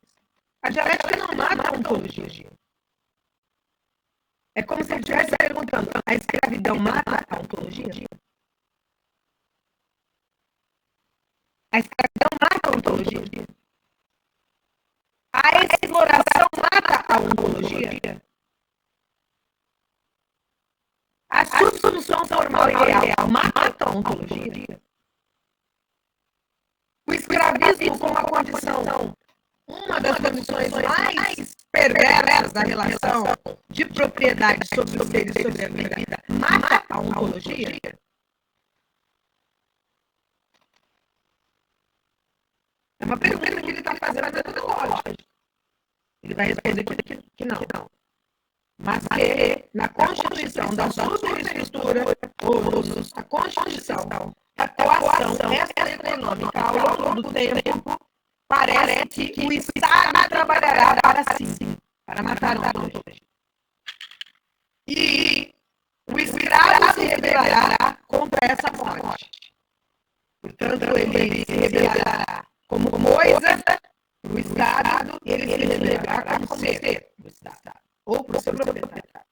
A dialética não mata a ontologia. É como se ele estivesse perguntando, a escravidão mata a ontologia? A escravidão mata a ontologia? A exploração mata a ontologia? A substituição formal e real mata a ontologia? O escravismo como a condição, uma das condições mais perversas da relação de propriedade sobre os seres e sobre a vida, mata a ontologia? É uma pergunta que ele está fazendo a metodológica. Ele vai responder que não. Mas que na constituição da superestrutura, ou a constituição da atuação extra-econômica ao longo do tempo, parece que o Estado trabalhará para si, para matar a ontologia. E o escravo se rebelará contra essa morte. Portanto, ele se rebelará como coisa para o Estado, ele se rebelará como ser do Estado, ou para o seu proprietário.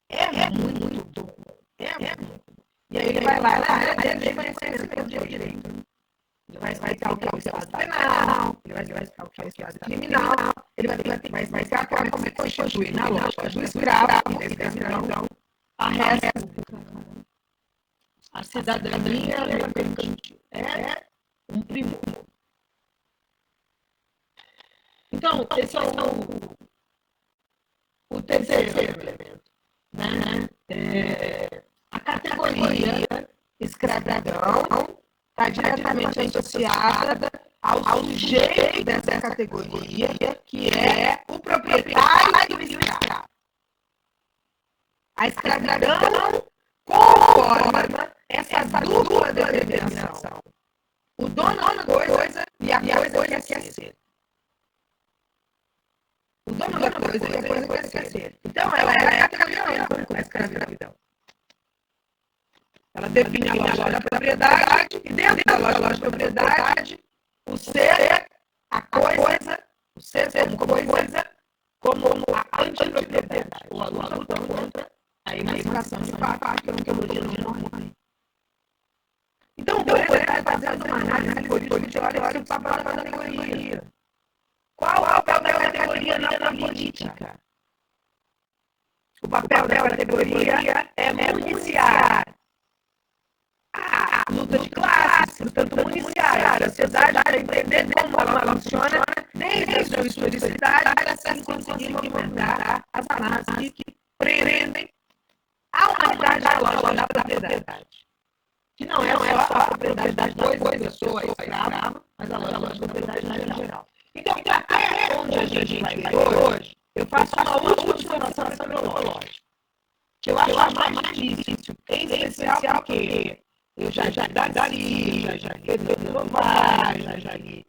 É muito bom. E aí ele vai lá na área dele de conhecimento de direito. Ele vai explicar o que é o Estado penal, ele vai explicar o que é o Estado criminal, ele vai explicar como é constituído na lógica do escravo, da escravidão, a república. A cidadania é um primor. Então, esse é o terceiro elemento. né? A categoria escravidão está diretamente associada ao sujeito dessa categoria, que é o proprietário do escravo. A escravidão conforma essa dupla determinação. O dono da coisa e a coisa que quer ser. O dono da coisa e a coisa que quer ser. Então, ela era a categoria com a escravidão. Ela define a lógica da propriedade e dentro da lógica da propriedade, o ser, a coisa, o ser como coisa, como a antipropriedade, ou a luta contra a emancipação de fato, que é uma teoria de norma. Então, por exemplo, está fazendo uma análise política, olha o papel da categoria. Qual é o papel da categoria na política? O papel da categoria é municiar a luta de classes, portanto, municiar a sociedade para entender como ela funciona desde a sua historicidade para assim conseguir movimentar as análises que prendem a humanidade à lógica da propriedade. Que não é só a propriedade da coisa, pessoa, escrava, mas a lógica da propriedade em geral. Então, até onde a gente vai ver hoje, eu faço uma última observação metodológica, que eu acho mais difícil, em especial porque eu já li Pedro Novar, já li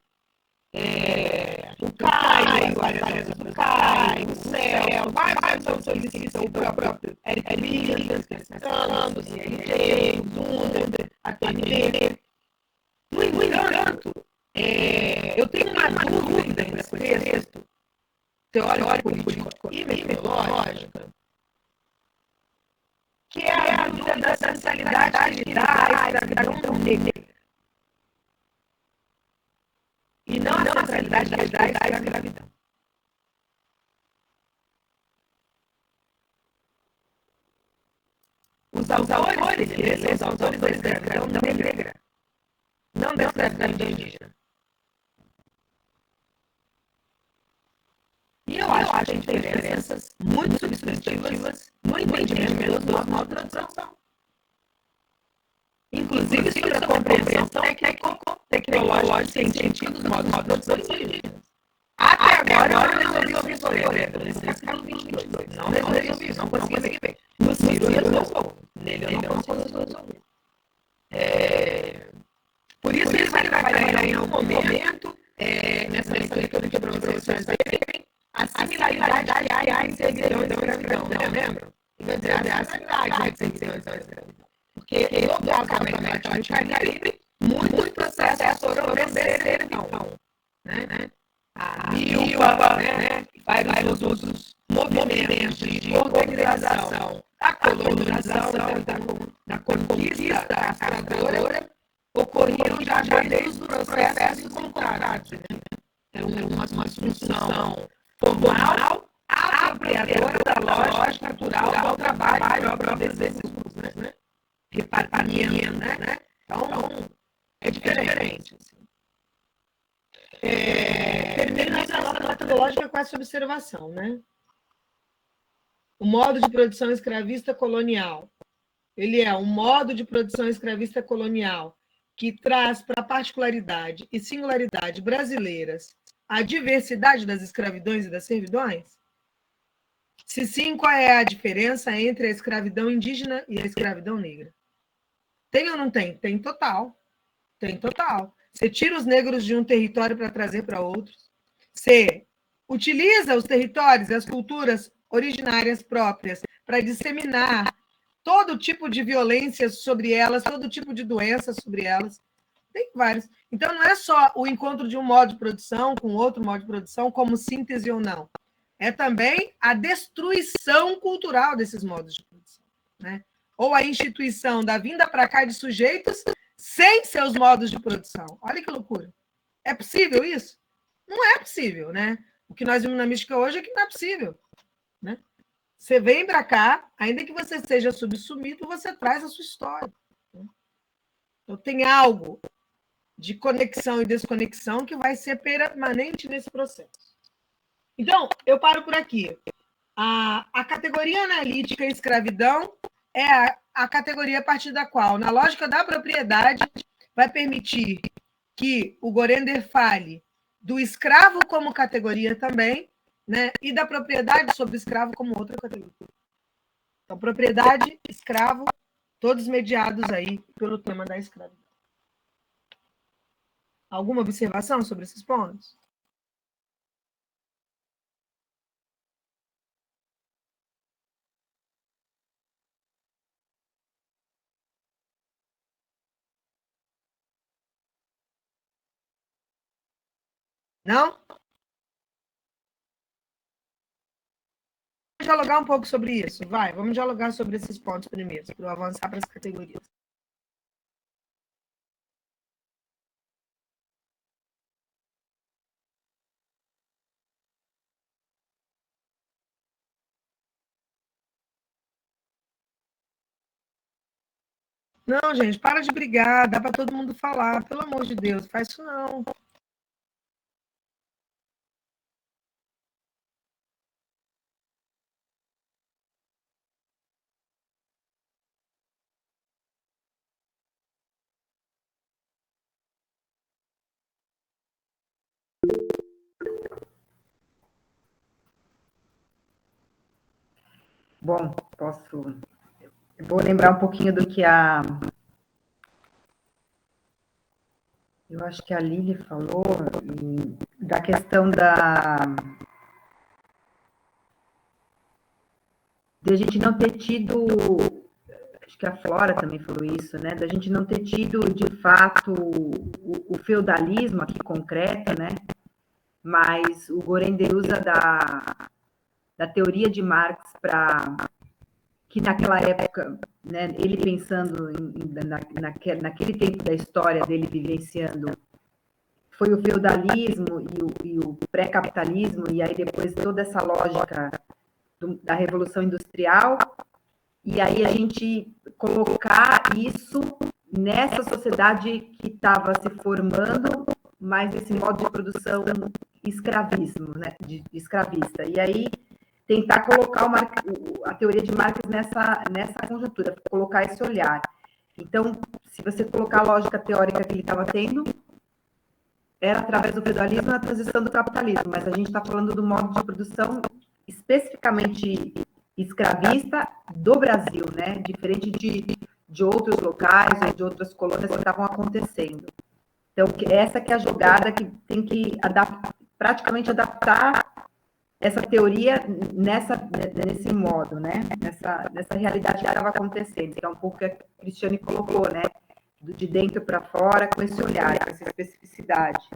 o Caio, o Caio, o Céu, vários autores, o próprio Eric Williams, o CLJ, o Zunder, a TNT. No entanto, eu tenho uma dúvida nesse texto teórico, político e metodológica, que é a dúvida da essencialidade da escravidão negra. E não a centralidade da escravidão. Os autores são os autores da escravidão negra, não da escravidão indígena. E eu acho que tem diferenças muito substantivas no entendimento do modo de produção. Inclusive sobre a compreensão tecnológica e científica dos modos de produção indígenas. Até agora, eu não resolvi resolver. Nesse capítulo 22. Não resolvi, não consegui ver. No Ciro, eu resolvo. Nele, eu não consigo resolver. Por isso, ele vai trabalhar em algum momento, nessa leitura que eu para vocês fazerem, a similaridade que há em servidão e escravidão, não lembram? E vai dizer a similaridade entre servidão e escravidão. Porque no caso da América do Caribe, muitos processos foram obedecer servidão. A Milpa, vários outros movimentos de organização da colonização, da conquista castradora, ocorriam já desde os processos encontrados. É uma função formal apropriadora da lógica natural do trabalho próprio desses grupos, né? Repartimento, né? Então, é diferente. Terminamos a nossa metodológica com essa observação, né? O modo de produção escravista colonial. Ele é um modo de produção escravista colonial que traz para a particularidade e singularidade brasileiras a diversidade das escravidões e das servidões? Se sim, qual é a diferença entre a escravidão indígena e a escravidão negra? Tem ou não tem? Tem total. Tem total. Você tira os negros de um território para trazer para outros. Você utiliza os territórios e as culturas originárias próprias para disseminar todo tipo de violência sobre elas, todo tipo de doença sobre elas. Tem vários. Então, não é só o encontro de um modo de produção com outro modo de produção, como síntese ou não. É também a destruição cultural desses modos de produção, né? Ou a instituição da vinda para cá de sujeitos sem seus modos de produção. Olha que loucura. É possível isso? Não é possível, né? O que nós vimos na mística hoje é que não é possível, né? Você vem para cá, ainda que você seja subsumido, você traz a sua história. Né? Então, tem algo de conexão e desconexão que vai ser permanente nesse processo. Então, eu paro por aqui. A categoria analítica escravidão é a categoria a partir da qual, na lógica da propriedade, vai permitir que o Gorender fale do escravo como categoria também, né, e da propriedade sobre o escravo como outra categoria. Então, propriedade, escravo, todos mediados aí pelo tema da escravidão. Alguma observação sobre esses pontos? Não? Vamos dialogar um pouco sobre isso. Vamos dialogar sobre esses pontos primeiro, para eu avançar para as categorias. Não, gente, para de brigar, dá para todo mundo falar, pelo amor de Deus, faz isso não. Bom, eu vou lembrar um pouquinho do que eu acho que a Lili falou, da questão de a gente não ter tido, acho que a Flora também falou isso, né? Da gente não ter tido, de fato, o feudalismo aqui concreto, né? Mas o Gorender usa da teoria de Marx para que naquela época, né, ele pensando naquele tempo da história dele vivenciando, foi o feudalismo e o pré-capitalismo, e aí depois toda essa lógica da Revolução Industrial, e aí a gente colocar isso nessa sociedade que estava se formando, mas esse modo de produção escravismo, né, escravista. E aí tentar colocar a teoria de Marx nessa conjuntura, colocar esse olhar. Então, se você colocar a lógica teórica que ele estava tendo, era através do feudalismo na transição do capitalismo, mas a gente está falando do modo de produção especificamente escravista do Brasil, né? Diferente de outros locais ou de outras colônias que estavam acontecendo. Então, essa que é a jogada que tem que praticamente adaptar essa teoria nesse modo, né? Nessa realidade que estava acontecendo, que é um pouco que a Cristiane colocou, né? De dentro para fora, com esse olhar, com essa especificidade.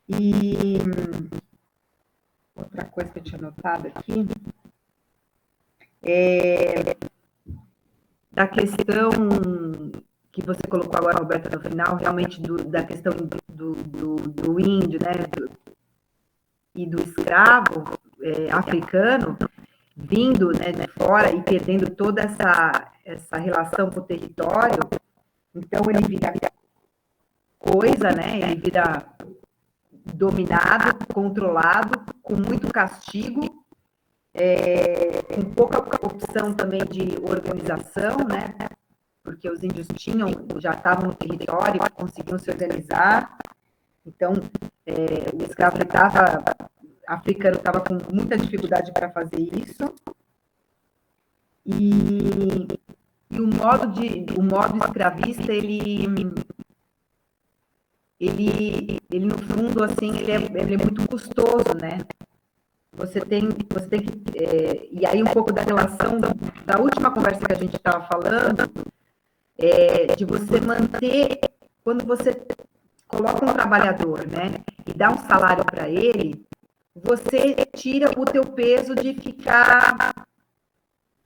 E outra coisa que eu tinha notado aqui é da questão que você colocou agora, Roberta, no final, realmente da questão do índio, né? E do escravo africano vindo, né, de fora e perdendo toda essa relação com o território. Então ele vira coisa, né? Ele vira dominado, controlado, com muito castigo, com pouca opção também de organização, né? Porque os índios já estavam no território, conseguiam se organizar. Então, o escravo africano estava com muita dificuldade para fazer isso. E o modo escravista, ele no fundo, assim, ele é muito custoso, né? Você tem que... e aí, um pouco da relação da última conversa que a gente estava falando, de você manter, quando você coloca um trabalhador, né, e dá um salário para ele, você tira o teu peso de ficar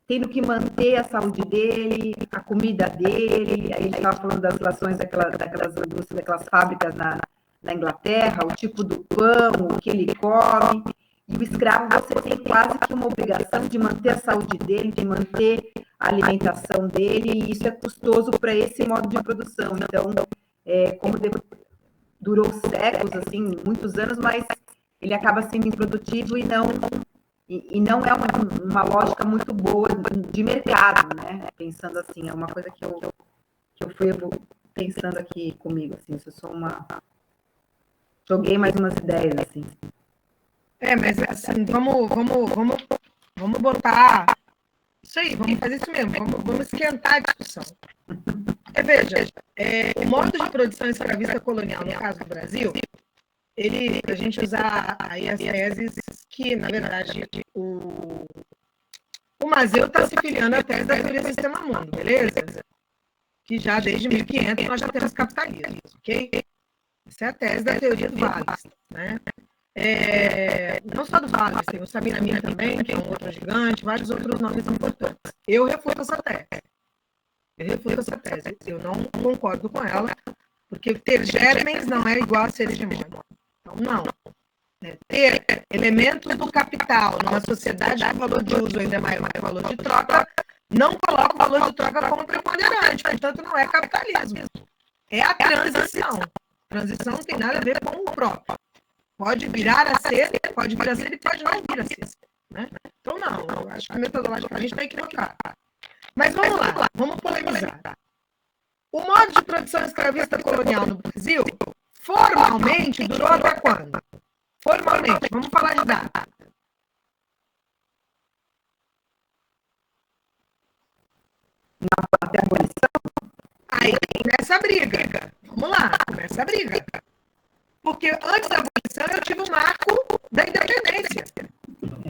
tendo que manter a saúde dele, a comida dele. A gente estava falando das relações daquelas fábricas na Inglaterra, o tipo do pão, o que ele come. E o escravo, você tem quase que uma obrigação de manter a saúde dele, de manter a alimentação dele, e isso é custoso para esse modo de produção. Então, como durou séculos, assim, muitos anos, mas ele acaba sendo improdutivo e E não é uma lógica muito boa de mercado, né? Pensando assim, é uma coisa que eu fui pensando aqui comigo, assim, se eu sou joguei mais umas ideias, assim. Mas assim, vamos botar isso aí, vamos fazer isso mesmo, vamos esquentar a discussão. Veja, o modo de produção escravista colonial, no caso do Brasil, a gente usar aí as teses que, na verdade, o Mazeu está se filiando à tese da teoria do sistema mundo, beleza? Que já desde 1500 nós já temos capitalismo, ok? Essa é a tese da teoria do Valles, né? Não só do Valles, tem o Sabinamina também, que é um outro gigante, vários outros nomes importantes. Eu refuto essa tese. Eu não concordo com ela, porque ter germens não é igual a ser hegemônico. Então, não. Ter elementos do capital numa sociedade de valor de uso ainda maior que valor de troca, não coloca o valor de troca como preponderante, portanto, não é capitalismo. É a transição. Transição não tem nada a ver com o próprio. Pode virar a ser e pode não vir a ser. Né? Então, não. Eu acho que metodologicamente está equivocado. Mas vamos lá, vamos polemizar. O modo de produção escravista colonial no Brasil, formalmente, durou até quando? Formalmente, vamos falar de data. Até a abolição? Aí começa a briga. Vamos lá, começa a briga. Porque antes da abolição eu tive o marco da independência.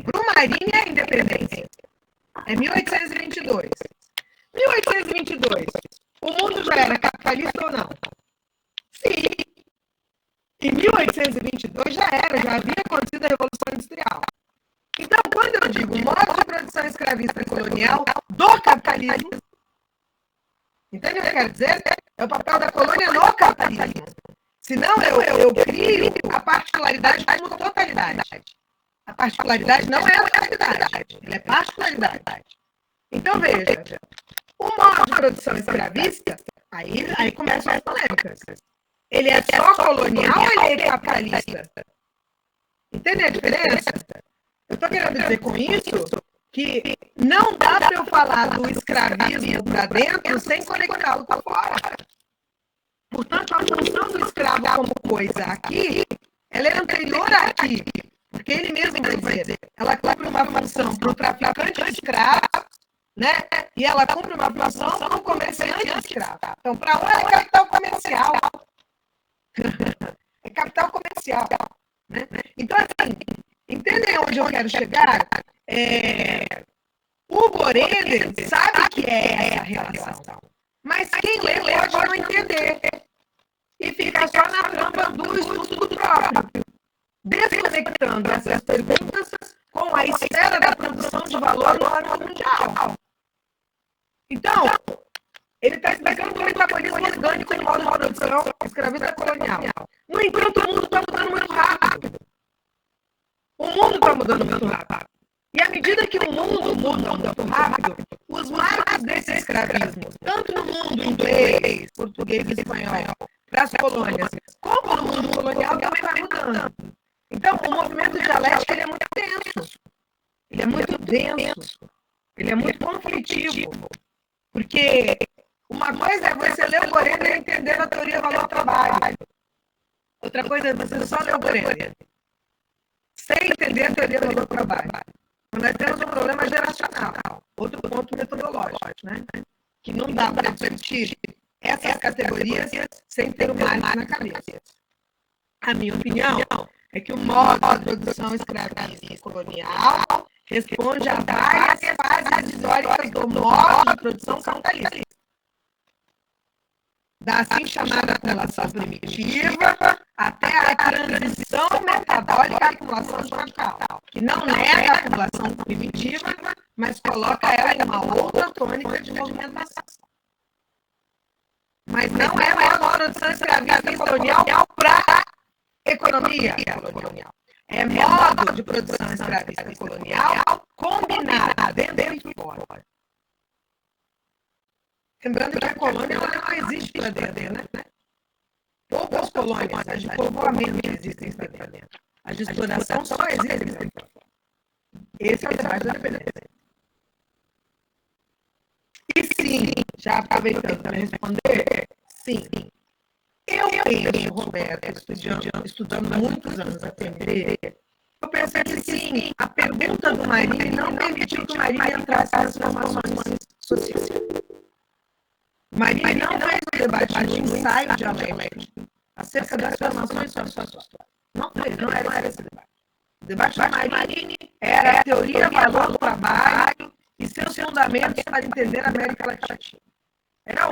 Para o Marinho é a independência. É 1822. 1822. O mundo já era capitalista ou não? Sim. Em 1822 já havia acontecido a Revolução Industrial. Então, quando eu digo modo de produção escravista colonial do capitalismo, entende o que eu quero dizer? É o papel da colônia no capitalismo. Senão eu crio a particularidade como totalidade. A particularidade não é a totalidade, ela é particularidade. Então, veja, o modo de produção escravista, aí começam as polêmicas. Ele é só colonial ou ele é capitalista? Entende a diferença? Eu estou querendo dizer com isso que não dá para eu falar do escravismo para dentro sem conectá-lo para fora. Portanto, a função do escravo como coisa aqui, ela é anterior a aqui. Porque ele mesmo vai dizer, ela cumpre uma função para o traficante de escravos, né? E ela cumpre uma função para o comerciante de escravos. Então, para um é capital comercial. É capital comercial. Né? Então, assim, entendem onde eu quero chegar? O Borenner sabe que é essa relação. Mas quem lê pode não entender. E ficar só na trampa do estudo próprio. Desconectando essas perguntas com a esfera da produção de valor no âmbito mundial. Então, ele está explicando o metabolismo orgânico no modo de produção escravista colonial. No entanto, o mundo está mudando muito rápido. O mundo está mudando muito rápido. E à medida que o mundo muda muito rápido, os marcos desse escravismo, tanto no mundo inglês, português e espanhol, para as colônias, como no mundo colonial, também vai mudando. Então, o movimento dialético ele é muito denso. Ele é muito denso. Ele é muito conflitivo. Porque uma coisa é você ler o Borenner e entender a teoria valor-trabalho. Outra coisa é você só ler o Borenner sem entender a teoria valor-trabalho. Nós temos um problema geracional. Outro ponto metodológico, né? Que não dá para discutir essas categorias sem ter o Marx na cabeça. A minha opinião é que o modo de produção escravista colonial responde a várias fases históricas do modo de produção capitalista. Da assim chamada acumulação primitiva até a transição metabólica à acumulação de capital, que não nega a acumulação primitiva, mas coloca ela em uma outra tônica de movimentação. Mas não é uma produção escravista colonial para a economia colonial. É modo de produção escravista colonial combinada dentro e fora. Lembrando que a colônia ela não existe para dentro, né? Poucas colônias, as de povoamento existem para dentro. As de exploração só existem para dentro. Esse é o debate da dependência. E sim, já aproveitando para responder, sim. Eu penso, Roberto, estudando muitos anos a TMD, eu penso que sim, a pergunta do Marini não permitiu que o Marini entrasse nas transformações sociais. O Marini não fez um debate no ensaio dialético acerca das transformações sociais. Não era esse debate. O debate do Marini era a teoria valor do trabalho e seus fundamentos para entender a América Latina. Era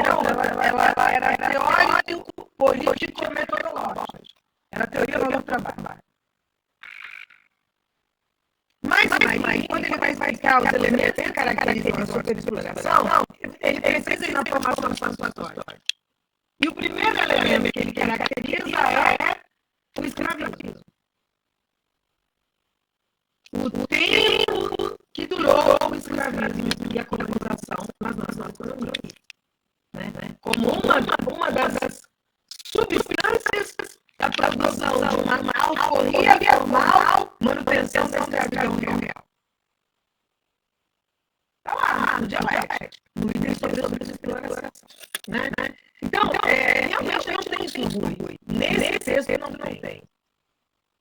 teórico, político e metodológico. Era teoria valor do trabalho. Mas quando ele vai explicar os elementos que caracterizam a superexploração, ele precisa ir na formação transitória. E o primeiro elemento que ele caracteriza é o escravismo. O tempo que durou o escravismo e a colonização nas nossas economias. Né? Como uma das substâncias da produção de uma alforria formal, manutenção da escravidão real. Está lá, no dialético, no item sobre exploração. Né? Então, realmente não tem isso, Rui. Nesse texto não tem.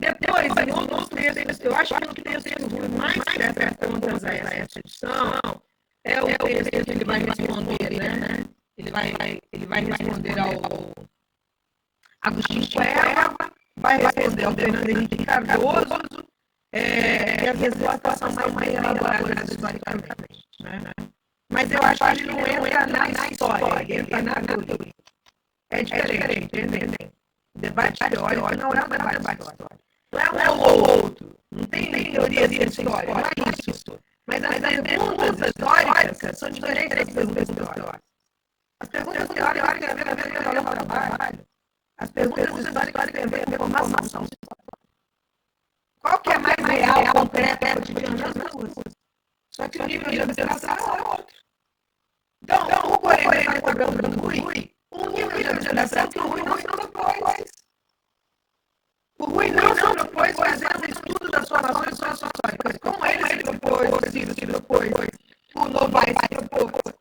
Depois, em outros textos, eu acho que no texto Rui mais presta contas a essa discussão é o texto que ele vai responder, né? Ele vai responder ao Agostinho Cueva, vai responder ao Fernando Henrique Cardoso, e as respostas são mais bem elaboradas historicamente. Né? Mas eu acho que ele não entra na história, ele entra na teoria. É diferente, entendeu? O debate teórico não é um debate histórico. Não é um ou outro. Não tem teoria de história, não é isso. Mas as perguntas históricas são diferentes das perguntas teóricas. As perguntas teóricas têm a ver com o teoria do trabalho. As perguntas históricas têm a ver com a informação. Qual que é mais real, concreta, cotidiana das duas? Só que o nível de abstração é outro. Então, o Correio está cobrando do Rui um nível de abstração que o Rui não se propôs. O Rui não se propôs fazer um estudo das formações sociohistóricas, como ele se propôs, o Ciro se propôs, o Novaes se propôs.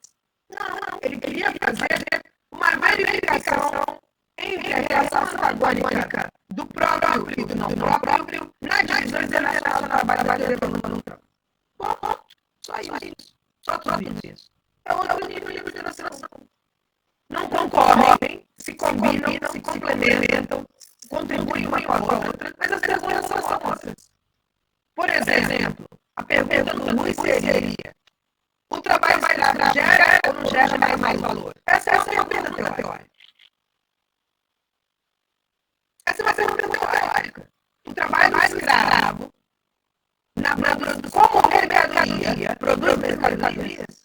Não, ele queria fazer uma verificação entre a relação antagônica do próprio e do não próprio na divisão internacional do trabalho e econômico. Ponto. Só isso. Só tudo isso. É outro nível de abstração. Não concorrem, se combinam, se complementam, contribuem uma com a outra, mas as perguntas são outras. Por exemplo, a pergunta do Rui seria: o trabalho escravo gera ou não gera mais valor? Essa é uma pergunta teórica. Essa vai ser uma pergunta teórica. O trabalho escravo, como mercadoria, produz mercadorias?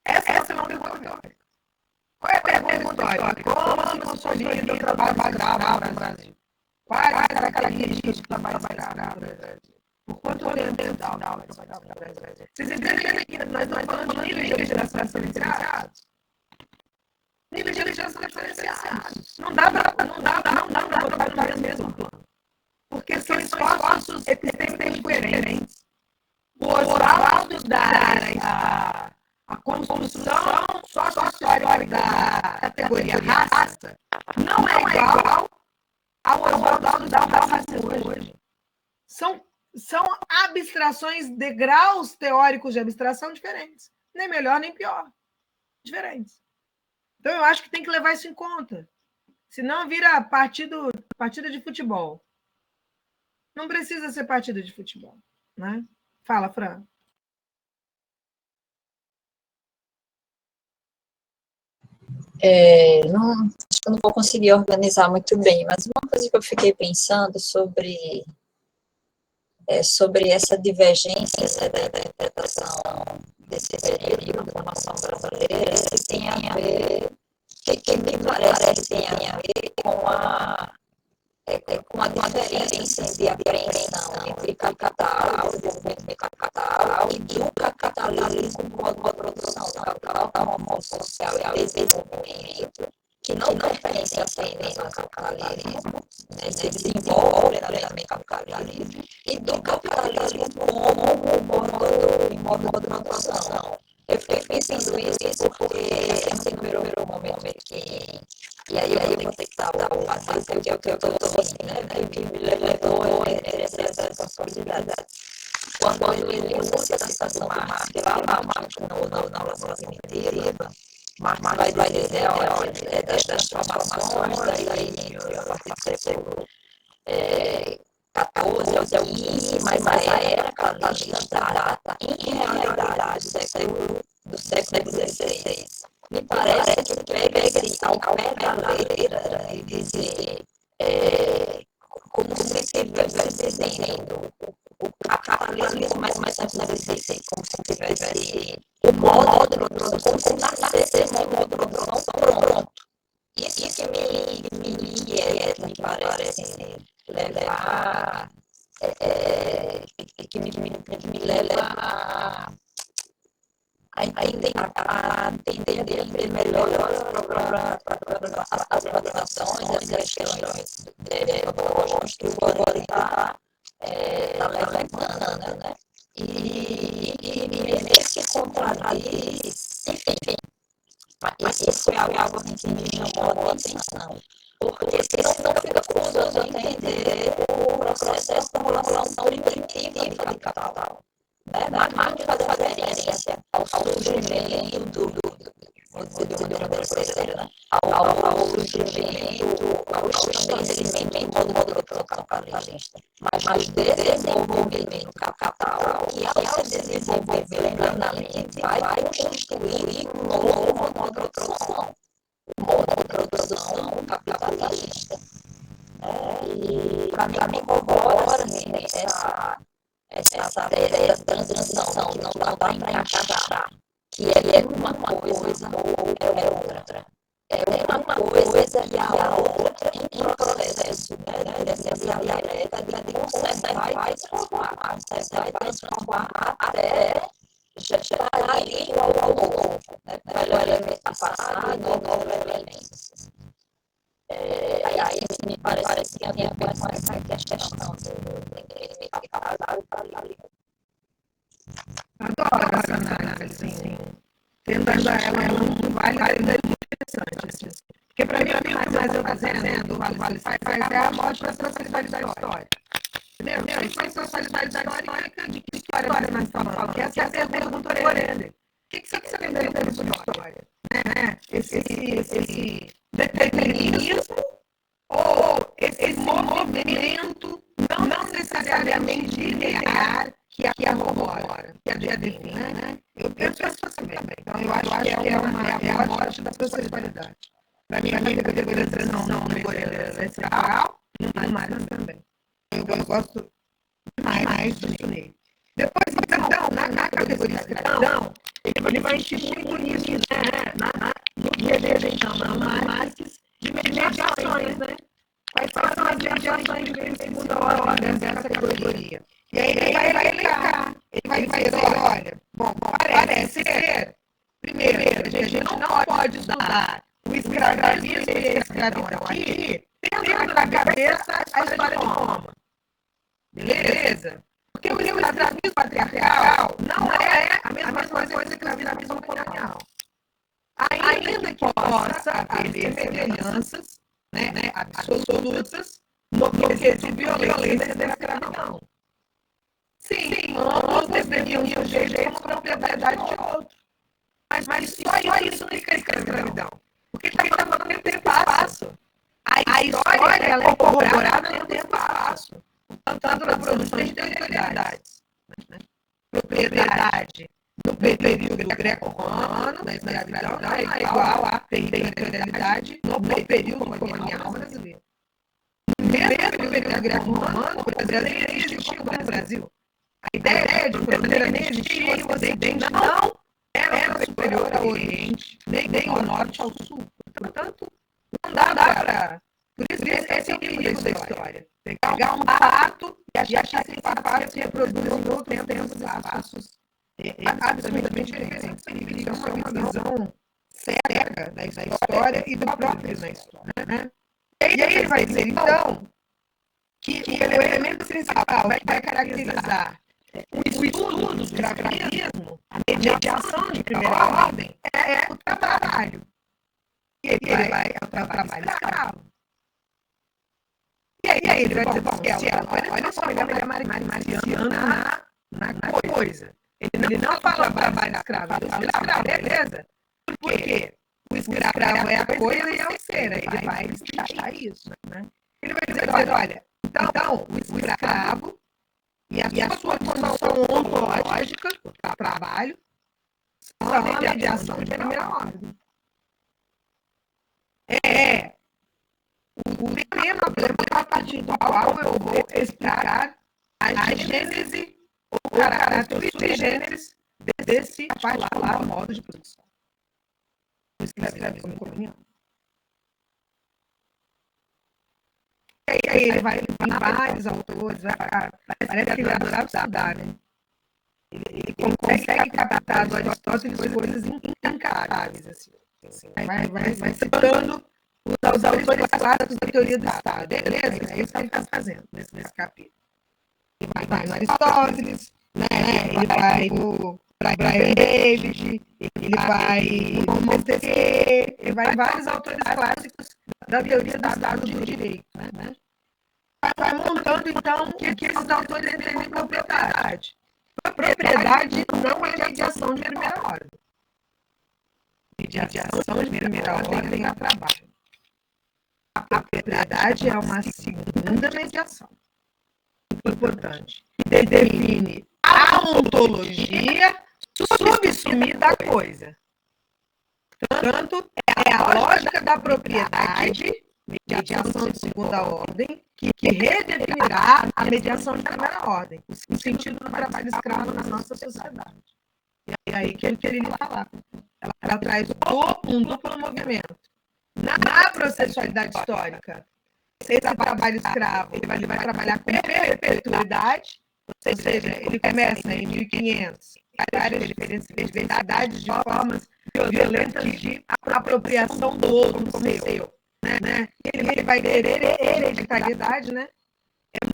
Essa é uma pergunta teórica. Qual é a pergunta teórica? Como se consolida o trabalho escravo no Brasil? Quais as características do trabalho escravo no Brasil? Por quanto tempo dá o trabalho escravo no Brasil? Vocês entendem que nós estamos falando de níveis de legislação diferenciados? Níveis de legislação diferenciados. Não dá para botar no mesmo plano. Porque são esforços epistemicamente diferentes. O Oswaldo dar a construção sócio-histórica da categoria raça não é igual ao Oswaldo dar o racismo hoje. São abstrações, degraus teóricos de abstração diferentes. Nem melhor, nem pior. Diferentes. Então, eu acho que tem que levar isso em conta. Senão vira partida de futebol. Não precisa ser partida de futebol. Né? Fala, Fran. Acho que eu não vou conseguir organizar muito bem, mas uma coisa que eu fiquei pensando sobre essa divergência, né, da interpretação desse período da formação brasileira, que tem a ver, que me parece que tem a ver com a diferença de apreensão entre capital, desenvolvimento de capital e do capitalismo como produção. O capital como modo social e desenvolvimento, que não pertencem apenas ao capitalismo, né, se desenvolve plenamente o capitalismo, e do capitalismo como modo de produção. Eu fiquei pensando isso porque, assim, no primeiro momento que... E aí eu vou ter que dar o vazio, porque é o que eu estou assim, né? Que me levou entre essas possibilidades. Quando eu uso essa citação do Marx, que lá Marx na aula cognitiva, Marx vai dizer, olha, das transformações, aí a partir do século XIV ao XV, mas a era capitalista data, em realidade, do século XVI. Me parece que pega ao pé da letra e dizer, como se estivesse dizendo, o capitalismo mais dizer, como se tivesse o modo de produção, como se nascesse um modo de produção pronto. Isso que me inquieta, me parece levar, que me leva a entender melhor as organizações, as questões metodológicas que o Guarani está levantando, né? E meio que contradiz, enfim, mas isso é algo que me chamou a atenção, porque senão fica confuso entender o processo de acumulação primitiva de capital. Marx faz referência ao surgimento vou dizer de uma maneira grosseira, né? Ao surgimento, ao estabelecimento do modo de produção capitalista. Mas desenvolvimento do capital, que ao se desenvolver plenamente, vai constituir um novo modo de produção. O modo de produção capitalista. E para mim, agora, essa ideia da transição que não dá para encaixar, que é uma coisa ou é outra. É uma coisa e a outra em processo, né? Dessa dialética de consertar e vai transformar até chegar ali ao novo, né? Velho elemento passado e novo elemento. Aí me parece que tem a ver com essa questão do adoro essa análise, assim, tendo ela é muito válida e muito interessante. Porque para mim, o que mais eu fazendo, o Vale faz é a morte da socialidade da história. Entendeu? Isso é socialidade histórica, de que história nós estamos falando? Que essa é a pergunta do Torelli. O que você entende por história? Esse determinismo ou esse movimento não necessariamente linear que arrobora, que define, né? Eu penso assim também. Então, eu acho que é a morte da socialidade. Para mim, a categorização é central e o Marx também. Eu gosto demais disso nele. Depois, então, na categorização, ele vai insistir muito nisso, né? No que a gente chama Marx de mediações, né? Quais são as mediações de segunda ordem dessa categoria? E aí ele vai elencar, ele vai dizer, olha, bom, parece ser, primeiro, a gente não pode usar o escravagismo e a escravidão aqui, tendo na cabeça a história de Roma. Beleza? Porque o escravismo patriarcal não é a mesma coisa que o escravismo colonial. Ainda que possa haver semelhanças, né, absolutas no quesito de violência da escravidão. Sim, ambos deveriam ser sujeitos como propriedade de outro. Mas só isso não fica escravidão. Porque está falando no tempo e espaço. A história ela é corroborada no tempo e espaço. Tanto na produção de territorialidades. Propriedade no período greco-romano, da escravidão, não é igual à territorialidade no período colonial brasileiro. Mesmo no período greco-romano, o Brasil nem existiu no Brasil. A ideia de fronteira nem existia e o Ocidente não era superior ao Oriente, nem ao Norte ao Sul. Portanto, não dá para... Por isso, esse é o perigo da história. Pegar um fato e achar que esse fato se reproduz em outros tempos e espaços absolutamente diferentes. Isso é uma visão certa da história e do próprio na história, né? E aí ele vai dizer, então, que o elemento principal que vai caracterizar o estudo do escravismo, a mediação de primeira ordem, é o trabalho. E ele vai ao trabalho escravo. E aí ele vai dizer, bom, olha só, ele é marciano na coisa. Ele não fala trabalho escravo, ele fala escravo, beleza? Por quê? O escravo é a coisa e é o ser, ele vai explicar isso, né? Ele vai dizer, olha, então o escravo e a sua condição ontológica, o trabalho, são a mediação de primeira ordem. O tema a partir do qual eu vou explicar a gênese ou caráter sui generis desse particular modo de produção. O escravismo colonial. E aí ele vai em vários autores, parece que ele adorava estudar, né? Ele consegue captar do Aristóteles coisas incaráveis, assim. Vai citando os autores clássicos da teoria do Estado, beleza? É isso que ele está fazendo nesse capítulo. Ele vai no Aristóteles, né? Ele vai no Brian David, ele vai no Montesquieu, ele vai em vários autores clássicos da teoria do Estado do direito, né? Vai montando, então, que esses autores entendem propriedade. Propriedade não é mediação de primeira ordem. Mediação de primeira ordem é trabalho. A propriedade é uma segunda mediação. Importante. Que define a ontologia subsumida à coisa. Portanto, é a lógica da propriedade, mediação de segunda ordem, que redefinirá a mediação de primeira ordem, o sentido do trabalho escravo na nossa sociedade. E aí que ele falar. Ela traz um duplo movimento. Na processualidade histórica, esse trabalho escravo ele vai trabalhar com perpetuidade, ou seja, ele começa em 1500, várias diversidades de formas violentas de apropriação do outro como seu. Né? Ele vai ter hereditariedade, né?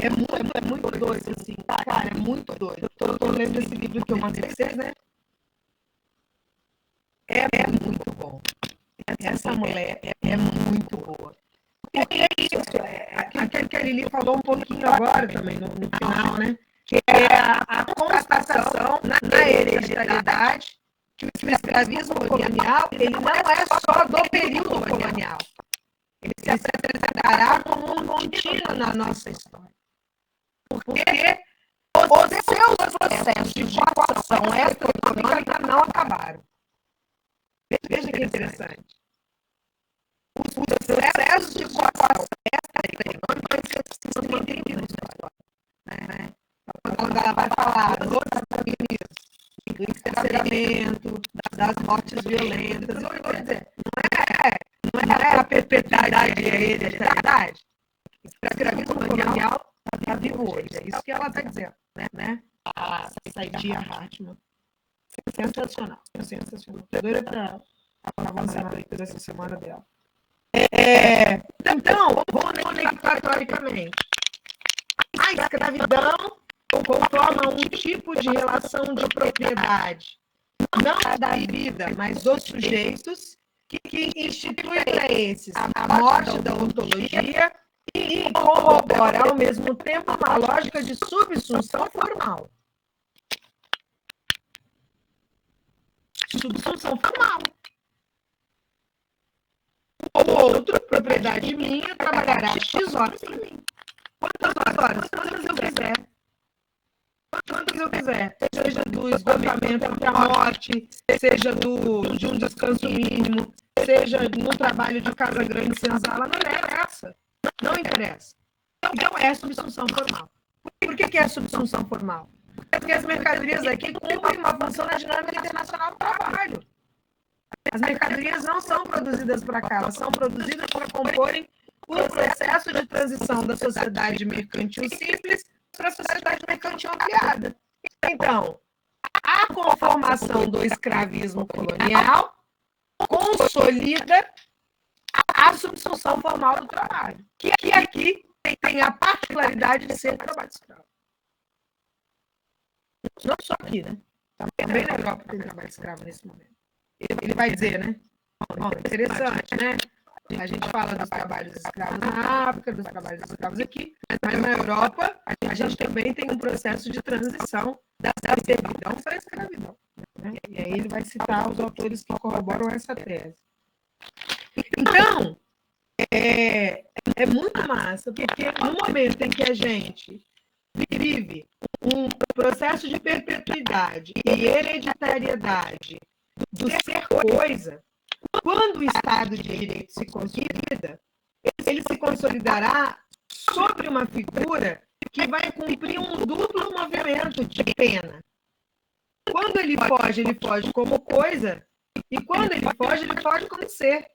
É muito doido, assim, cara, é muito doido. Eu tô lendo esse livro que eu mandei pra vocês, né? É muito bom. Essa mulher é muito boa. É isso, aquele que ele falou um pouquinho agora também, no final, né? Que é a constatação na hereditariedade que o escravismo colonial ele não é só do período colonial. Ele se apresentará como um contínuo na nossa história. Porque os seus processos de coação extra-econômica não acabaram. Veja que interessante. Os processos de coação extra-econômica precisam ser entendidos na história. Né? Quando ela vai falar dos mecanismos do encarceramento, das mortes violentas, eu vou dizer, não é a perpetuidade e a hereditariedade. O escravismo colonial está vivo hoje. É isso que ela está dizendo, né? A Saidiya Hartman. Sensacional. Estou doida para avançar na leitura essa semana dela. Então, vou conectar teoricamente. A escravidão conforma um tipo de relação de propriedade, não da vida, mas dos sujeitos, que institui para esses a morte da ontologia e corrobora, ao mesmo tempo, uma lógica de subsunção formal. Subsunção formal. O outro, propriedade minha, trabalhará X horas para mim. Quantas horas? Quantas eu quiser. Quantas eu quiser. Seja do esgotamento até a morte, seja de um descanso mínimo, seja no trabalho de casa grande senzala, não interessa. Não interessa. Então é subsunção formal. Por que é subsunção formal? Porque as mercadorias aqui cumprem uma função na dinâmica internacional do trabalho. As mercadorias não são produzidas para cá, elas são produzidas para comporem o processo de transição da sociedade mercantil simples para a sociedade mercantil ampliada. Então, a conformação do escravismo colonial consolida a subsunção formal do trabalho, que aqui tem a particularidade de ser trabalho escravo. Não só aqui, né? Também na Europa tem trabalho escravo nesse momento. Ele vai dizer, né? Bom, interessante, né? A gente fala dos trabalhos escravos na África, dos trabalhos escravos aqui, mas na Europa a gente também tem um processo de transição da servidão para a escravidão. Né? E aí ele vai citar os autores que corroboram essa tese. Então, é muito massa, porque no momento em que a gente vive um processo de perpetuidade e hereditariedade do ser coisa, quando o Estado de Direito se consolida, ele se consolidará sobre uma figura que vai cumprir um duplo movimento de pena. Quando ele foge como coisa, e quando ele foge como ser.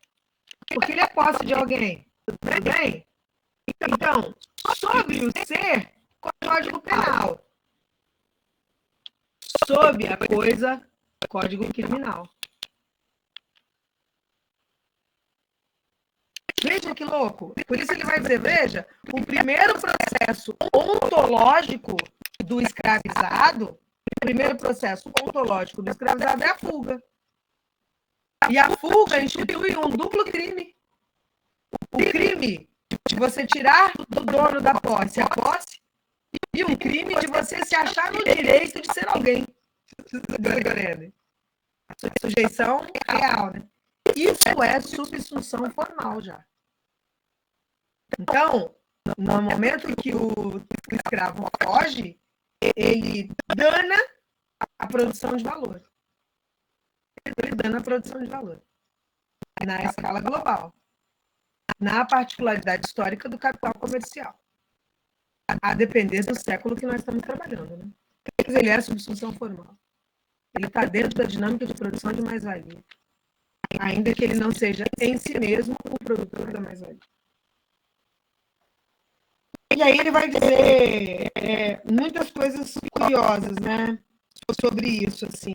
Porque ele é posse de alguém. Tudo bem? Então, sobre o ser, Código Penal. Sob a coisa, Código Criminal. Veja que louco. Por isso ele vai dizer, veja, o primeiro processo ontológico do escravizado, é a fuga. E a fuga institui um duplo crime. O crime de você tirar do dono da posse a posse e um crime de você se achar no direito de ser alguém. A sujeição real, né? Isso é subsunção formal já. Então, no momento que o escravo foge, ele dana a produção de valor. Ele dana a produção de valor. Na escala global. Na particularidade histórica do capital comercial. A depender do século que nós estamos trabalhando. Né? Mas ele é a subsunção formal. Ele está dentro da dinâmica de produção de mais-valia. Ainda que ele não seja em si mesmo o produtor da mais-valia. E aí ele vai dizer muitas coisas curiosas, né, sobre isso, assim,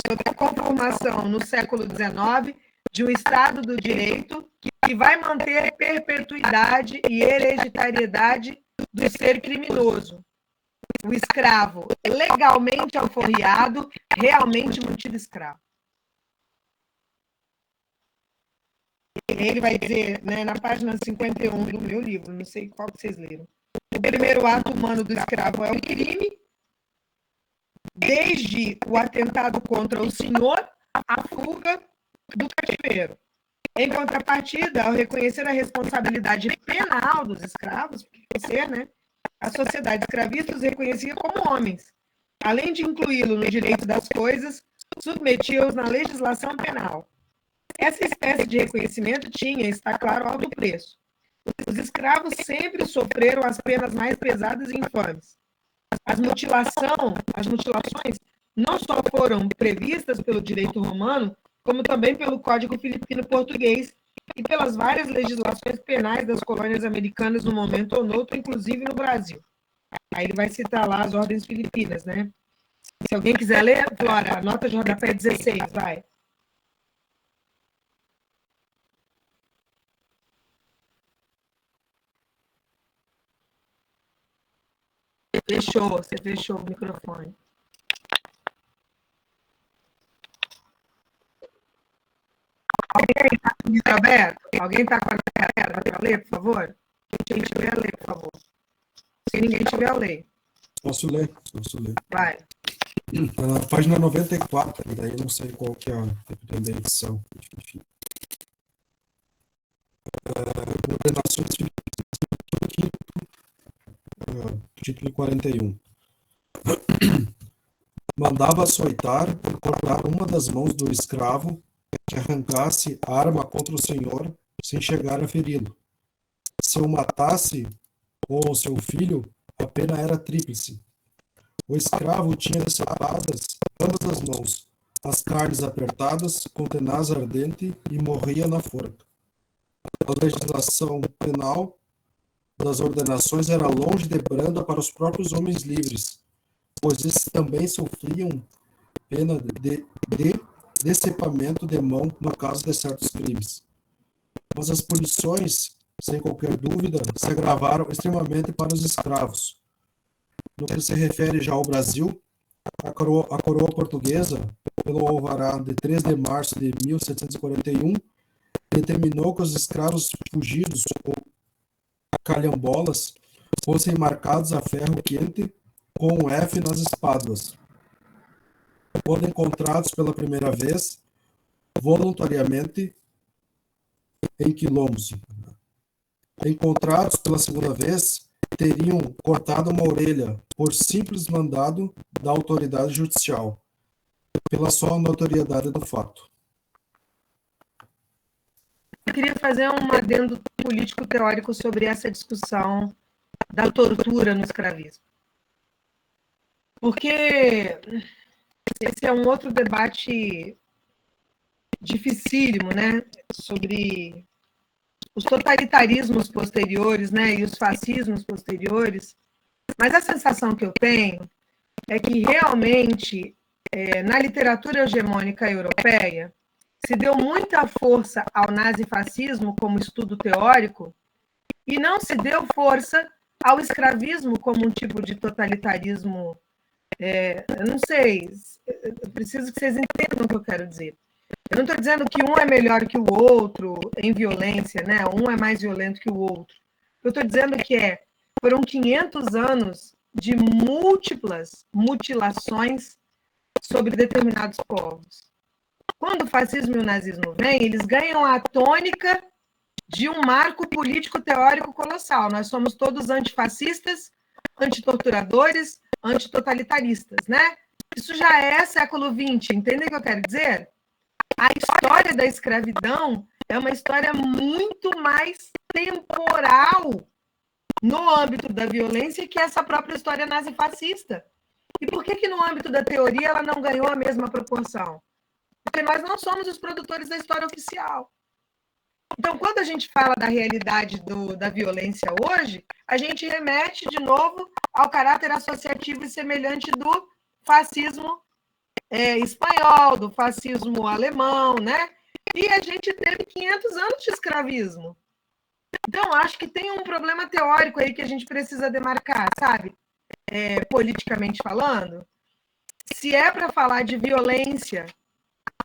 sobre a conformação no século XIX de um Estado do Direito que vai manter perpetuidade e hereditariedade do ser criminoso. O escravo legalmente alforriado, realmente mantido escravo. Ele vai dizer, né, na página 51 do meu livro, não sei qual que vocês leram, o primeiro ato humano do escravo é o crime, desde o atentado contra o senhor, a fuga do cativeiro. Em contrapartida, ao reconhecer a responsabilidade penal dos escravos, né, a sociedade escravista os reconhecia como homens. Além de incluí-lo no direito das coisas, submetia-os na legislação penal. Essa espécie de reconhecimento tinha, está claro, alto preço. Os escravos sempre sofreram as penas mais pesadas e infames. As mutilações não só foram previstas pelo direito romano, como também pelo Código Filipino-Português e pelas várias legislações penais das colônias americanas no momento ou noutro, inclusive no Brasil. Aí ele vai citar lá as ordens filipinas, né? Se alguém quiser ler, Flora, anota de rodapé 16, vai. Você fechou o microfone. Alguém está com o livro aberto? Alguém está com a livro aberta para ler, por favor? Quem tiver a ler, por favor. Se ninguém tiver a ler. Posso ler? Vai. Na página 94, daí eu não sei qual que é a edição. Enfim. Ordenações título 41. Mandava açoitar e cortar uma das mãos do escravo que arrancasse a arma contra o senhor sem chegar a feri-lo. Se o matasse ou o seu filho, a pena era tríplice. O escravo tinha decepadas ambas as mãos, as carnes apertadas com tenaz ardente e morria na forca. A legislação penal das ordenações era longe de branda para os próprios homens livres, pois esses também sofriam pena de decepamento de mão no caso de certos crimes. Mas as punições, sem qualquer dúvida, se agravaram extremamente para os escravos. No que se refere já ao Brasil, a coroa portuguesa, pelo alvará de 3 de março de 1741, determinou que os escravos fugidos ou calhambolas fossem marcados a ferro quente com um F nas espáduas, quando encontrados pela primeira vez, voluntariamente, em quilombos. Encontrados pela segunda vez, teriam cortado uma orelha por simples mandado da autoridade judicial, pela só notoriedade do fato. Eu queria fazer um adendo político-teórico sobre essa discussão da tortura no escravismo. Porque esse é um outro debate dificílimo, né? Sobre os totalitarismos posteriores, né? E os fascismos posteriores. Mas a sensação que eu tenho é que realmente, na literatura hegemônica europeia, se deu muita força ao nazifascismo como estudo teórico e não se deu força ao escravismo como um tipo de totalitarismo. Eu não sei, eu preciso que vocês entendam o que eu quero dizer. Eu não estou dizendo que um é melhor que o outro em violência, né? Um é mais violento que o outro. Eu estou dizendo que foram 500 anos de múltiplas mutilações sobre determinados povos. Quando o fascismo e o nazismo vêm, eles ganham a tônica de um marco político-teórico colossal. Nós somos todos antifascistas, antitorturadores, antitotalitaristas, né? Isso já é século XX, entendem o que eu quero dizer? A história da escravidão é uma história muito mais temporal no âmbito da violência que essa própria história nazifascista. E por que no âmbito da teoria ela não ganhou a mesma proporção? Porque nós não somos os produtores da história oficial. Então, quando a gente fala da realidade da violência hoje, a gente remete de novo ao caráter associativo e semelhante do fascismo espanhol, do fascismo alemão, né? E a gente teve 500 anos de escravismo. Então, acho que tem um problema teórico aí que a gente precisa demarcar, sabe? Politicamente falando. Se é para falar de violência,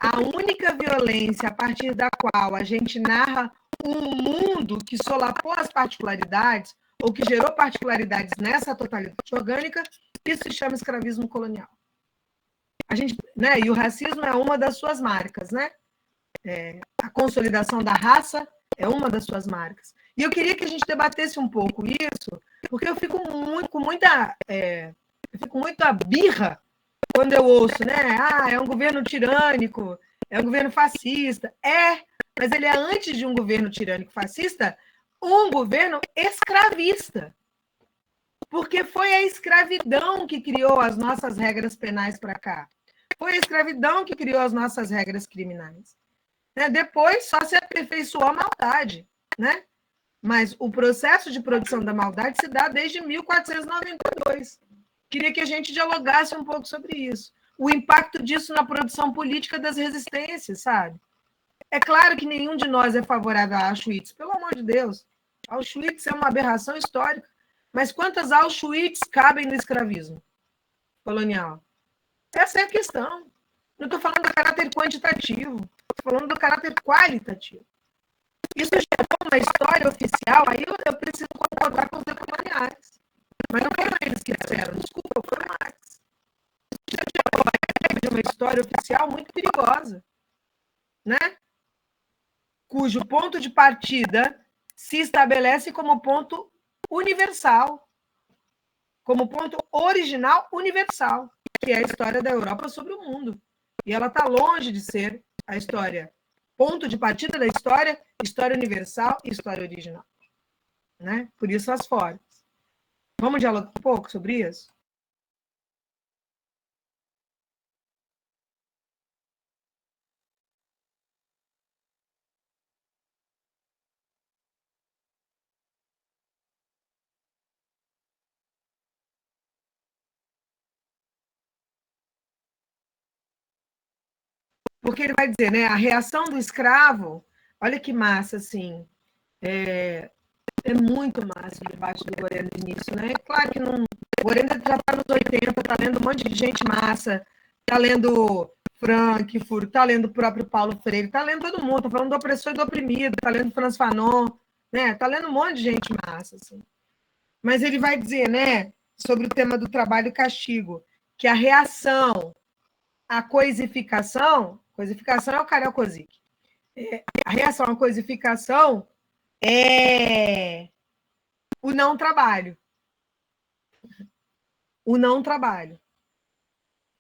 a única violência a partir da qual a gente narra um mundo que solapou as particularidades ou que gerou particularidades nessa totalidade orgânica, isso se chama escravismo colonial. A gente, né, e o racismo é uma das suas marcas, né? A consolidação da raça é uma das suas marcas. E eu queria que a gente debatesse um pouco isso, porque eu fico com muita birra quando eu ouço, né? É um governo tirânico, é um governo fascista. Mas ele é, antes de um governo tirânico fascista, um governo escravista. Porque foi a escravidão que criou as nossas regras penais para cá. Foi a escravidão que criou as nossas regras criminais. Depois só se aperfeiçoou a maldade, né? Mas o processo de produção da maldade se dá desde 1492. Queria que a gente dialogasse um pouco sobre isso. O impacto disso na produção política das resistências, sabe? É claro que nenhum de nós é favorável a Auschwitz, pelo amor de Deus. Auschwitz é uma aberração histórica. Mas quantas Auschwitz cabem no escravismo colonial? Essa é a questão. Não estou falando do caráter quantitativo, estou falando do caráter qualitativo. Isso gerou uma história oficial, aí eu preciso concordar com os decoloniais. Mas não foram eles que disseram, desculpa, foi Marx. Isso gerou uma história oficial muito perigosa, né? Cujo ponto de partida se estabelece como ponto universal, como ponto original universal, que é a história da Europa sobre o mundo. E ela está longe de ser a história, ponto de partida da história, história universal e história original. Né? Por isso as formas. Vamos dialogar um pouco sobre isso? Porque ele vai dizer, né, a reação do escravo, olha que massa, assim, é muito massa o debate do Borenda nisso, né? Claro que não, o Borenda já está nos 80, está lendo um monte de gente massa, está lendo Frankfurt, está lendo o próprio Paulo Freire, está lendo todo mundo, está falando do opressor e do oprimido, está lendo Franz Fanon, né? Está lendo um monte de gente massa, assim. Mas ele vai dizer, né, sobre o tema do trabalho e castigo, que a reação à coisificação é o Karel Kozik, a reação à coisificação é o não trabalho. O não trabalho.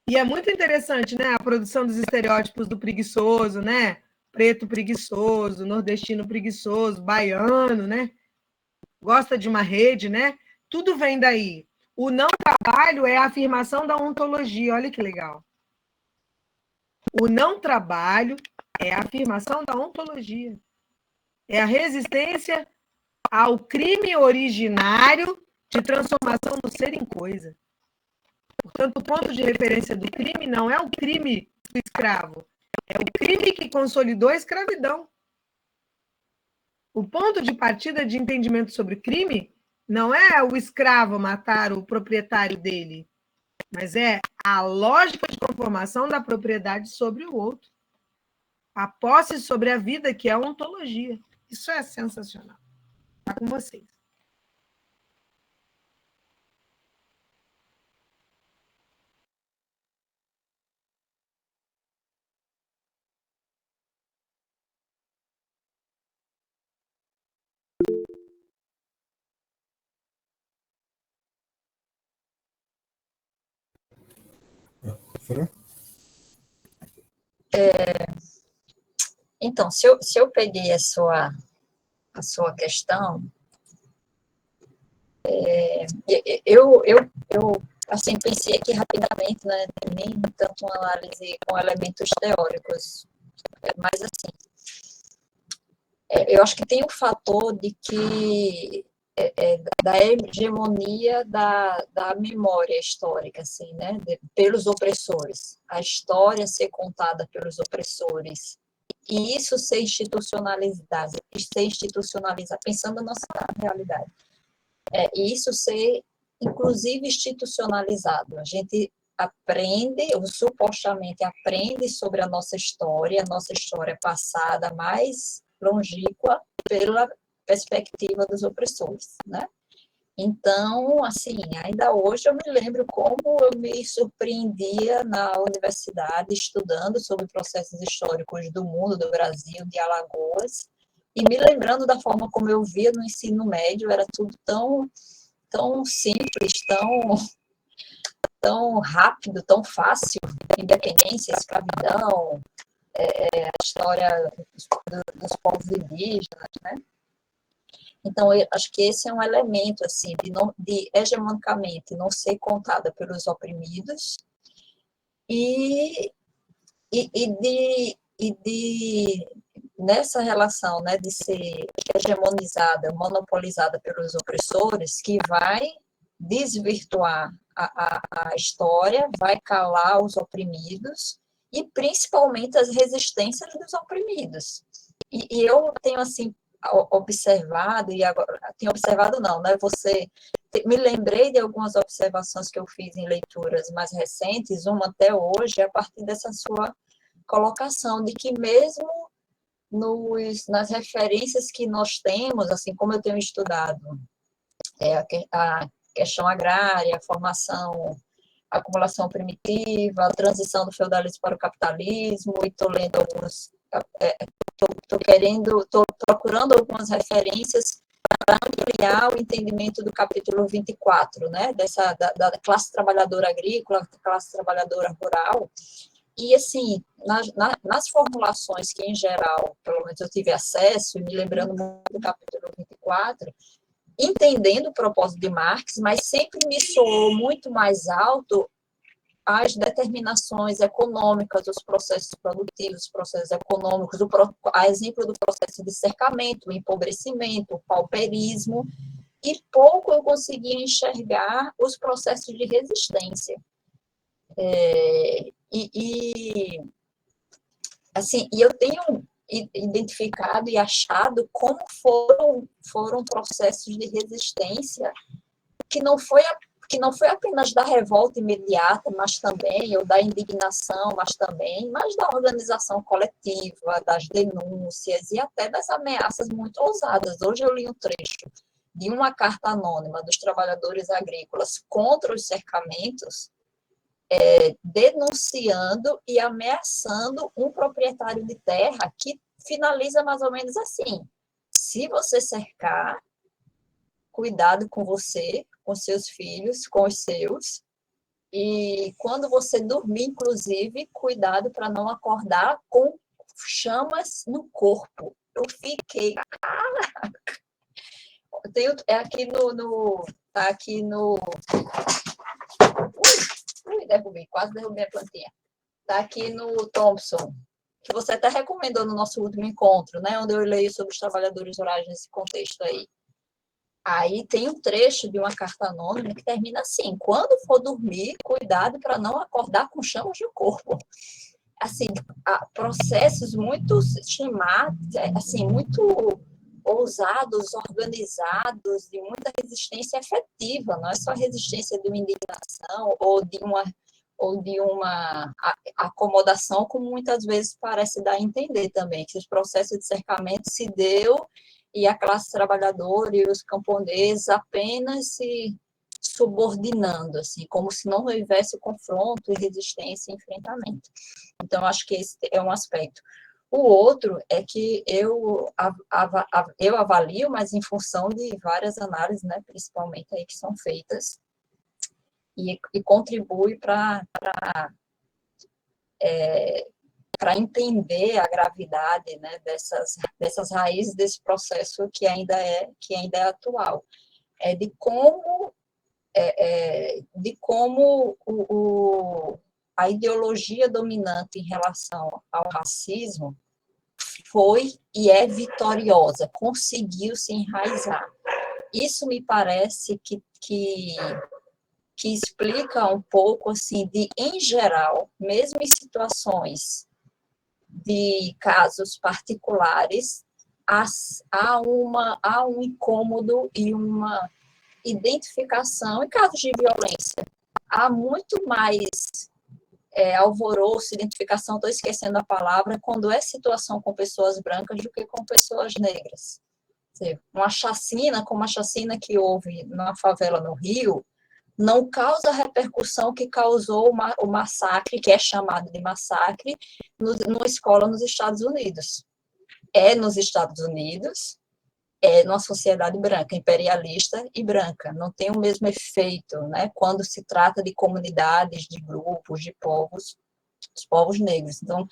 E é muito interessante, né, a produção dos estereótipos do preguiçoso, né? Preto preguiçoso, nordestino preguiçoso, baiano, né? Gosta de uma rede, né? Tudo vem daí. O não trabalho é a afirmação da ontologia, olha que legal. O não trabalho é a afirmação da ontologia. É a resistência ao crime originário de transformação do ser em coisa. Portanto, o ponto de referência do crime não é o crime do escravo, é o crime que consolidou a escravidão. O ponto de partida de entendimento sobre crime não é o escravo matar o proprietário dele, mas é a lógica de conformação da propriedade sobre o outro. A posse sobre a vida, que é a ontologia. Isso é sensacional. Está com vocês. Fran? Então, se eu peguei a sua questão, eu assim, pensei aqui rapidamente, né, nem tanto uma análise com elementos teóricos, mas assim, eu acho que tem o fator de que da hegemonia da memória histórica, assim, né, pelos opressores, a história ser contada pelos opressores, e isso ser institucionalizado, pensando na nossa realidade, e isso ser, inclusive, institucionalizado. A gente aprende, ou supostamente aprende sobre a nossa história passada mais longínqua pela perspectiva dos opressores, né? Então, assim, ainda hoje eu me lembro como eu me surpreendia na universidade estudando sobre processos históricos do mundo, do Brasil, de Alagoas, e me lembrando da forma como eu via no ensino médio, era tudo tão simples, tão rápido, tão fácil, independência, escravidão, a história dos povos indígenas, né? Então, eu acho que esse é um elemento, assim, de hegemonicamente não ser contada pelos oprimidos e nessa relação, né, de ser hegemonizada, monopolizada pelos opressores, que vai desvirtuar a história, vai calar os oprimidos e principalmente as resistências dos oprimidos. E eu tenho, assim, observado, e agora, tenho observado não, né, me lembrei de algumas observações que eu fiz em leituras mais recentes, uma até hoje, a partir dessa sua colocação, de que mesmo nas referências que nós temos, assim como eu tenho estudado a questão agrária, a formação, a acumulação primitiva, a transição do feudalismo para o capitalismo, e estou lendo alguns, estou procurando algumas referências para ampliar o entendimento do capítulo 24, né, da classe trabalhadora agrícola, classe trabalhadora rural, e, assim, nas formulações que, em geral, pelo menos eu tive acesso, e me lembrando muito do capítulo 24, entendendo o propósito de Marx, mas sempre me soou muito mais alto as determinações econômicas, os processos produtivos, os processos econômicos, a exemplo do processo de cercamento, o empobrecimento, o pauperismo, e pouco eu conseguia enxergar os processos de resistência. assim, e eu tenho identificado e achado como foram processos de resistência que não foi apenas da revolta imediata, mas também, ou da indignação, mas da organização coletiva, das denúncias e até das ameaças muito ousadas. Hoje eu li um trecho de uma carta anônima dos trabalhadores agrícolas contra os cercamentos, denunciando e ameaçando um proprietário de terra que finaliza mais ou menos assim: se você cercar, cuidado com você, com seus filhos, com os seus, e quando você dormir, inclusive, cuidado para não acordar com chamas no corpo. Eu fiquei... Tá aqui no... Quase derrubei a plantinha. Está aqui no Thompson, que você até recomendou no nosso último encontro, né, onde eu leio sobre os trabalhadores rurais nesse contexto aí. Aí tem um trecho de uma carta anônima que termina assim: quando for dormir, cuidado para não acordar com chamas no corpo. Assim, processos muito assim, muito ousados, organizados, de muita resistência efetiva, não é só resistência de uma indignação ou de uma acomodação, como muitas vezes parece dar a entender também, que os processos de cercamento se deu e a classe trabalhadora e os camponeses apenas se subordinando, assim, como se não houvesse confronto, resistência e enfrentamento. Então, acho que esse é um aspecto. O outro é que eu avalio, mas em função de várias análises, né, principalmente aí que são feitas, e contribui para entender a gravidade, né, dessas raízes desse processo que ainda é atual. De como a ideologia dominante em relação ao racismo foi e é vitoriosa, conseguiu se enraizar. Isso me parece que explica um pouco, assim, em geral, mesmo em situações de casos particulares, há um incômodo e uma identificação. Em casos de violência, há muito mais alvoroço, identificação, estou esquecendo a palavra, quando é situação com pessoas brancas do que com pessoas negras. Uma chacina, como a chacina que houve na favela no Rio, não causa a repercussão que causou o massacre, que é chamado de massacre, numa escola nos Estados Unidos. Nos Estados Unidos, numa sociedade branca, imperialista e branca. Não tem o mesmo efeito, né, quando se trata de comunidades, de grupos, de povos, os povos negros. Então,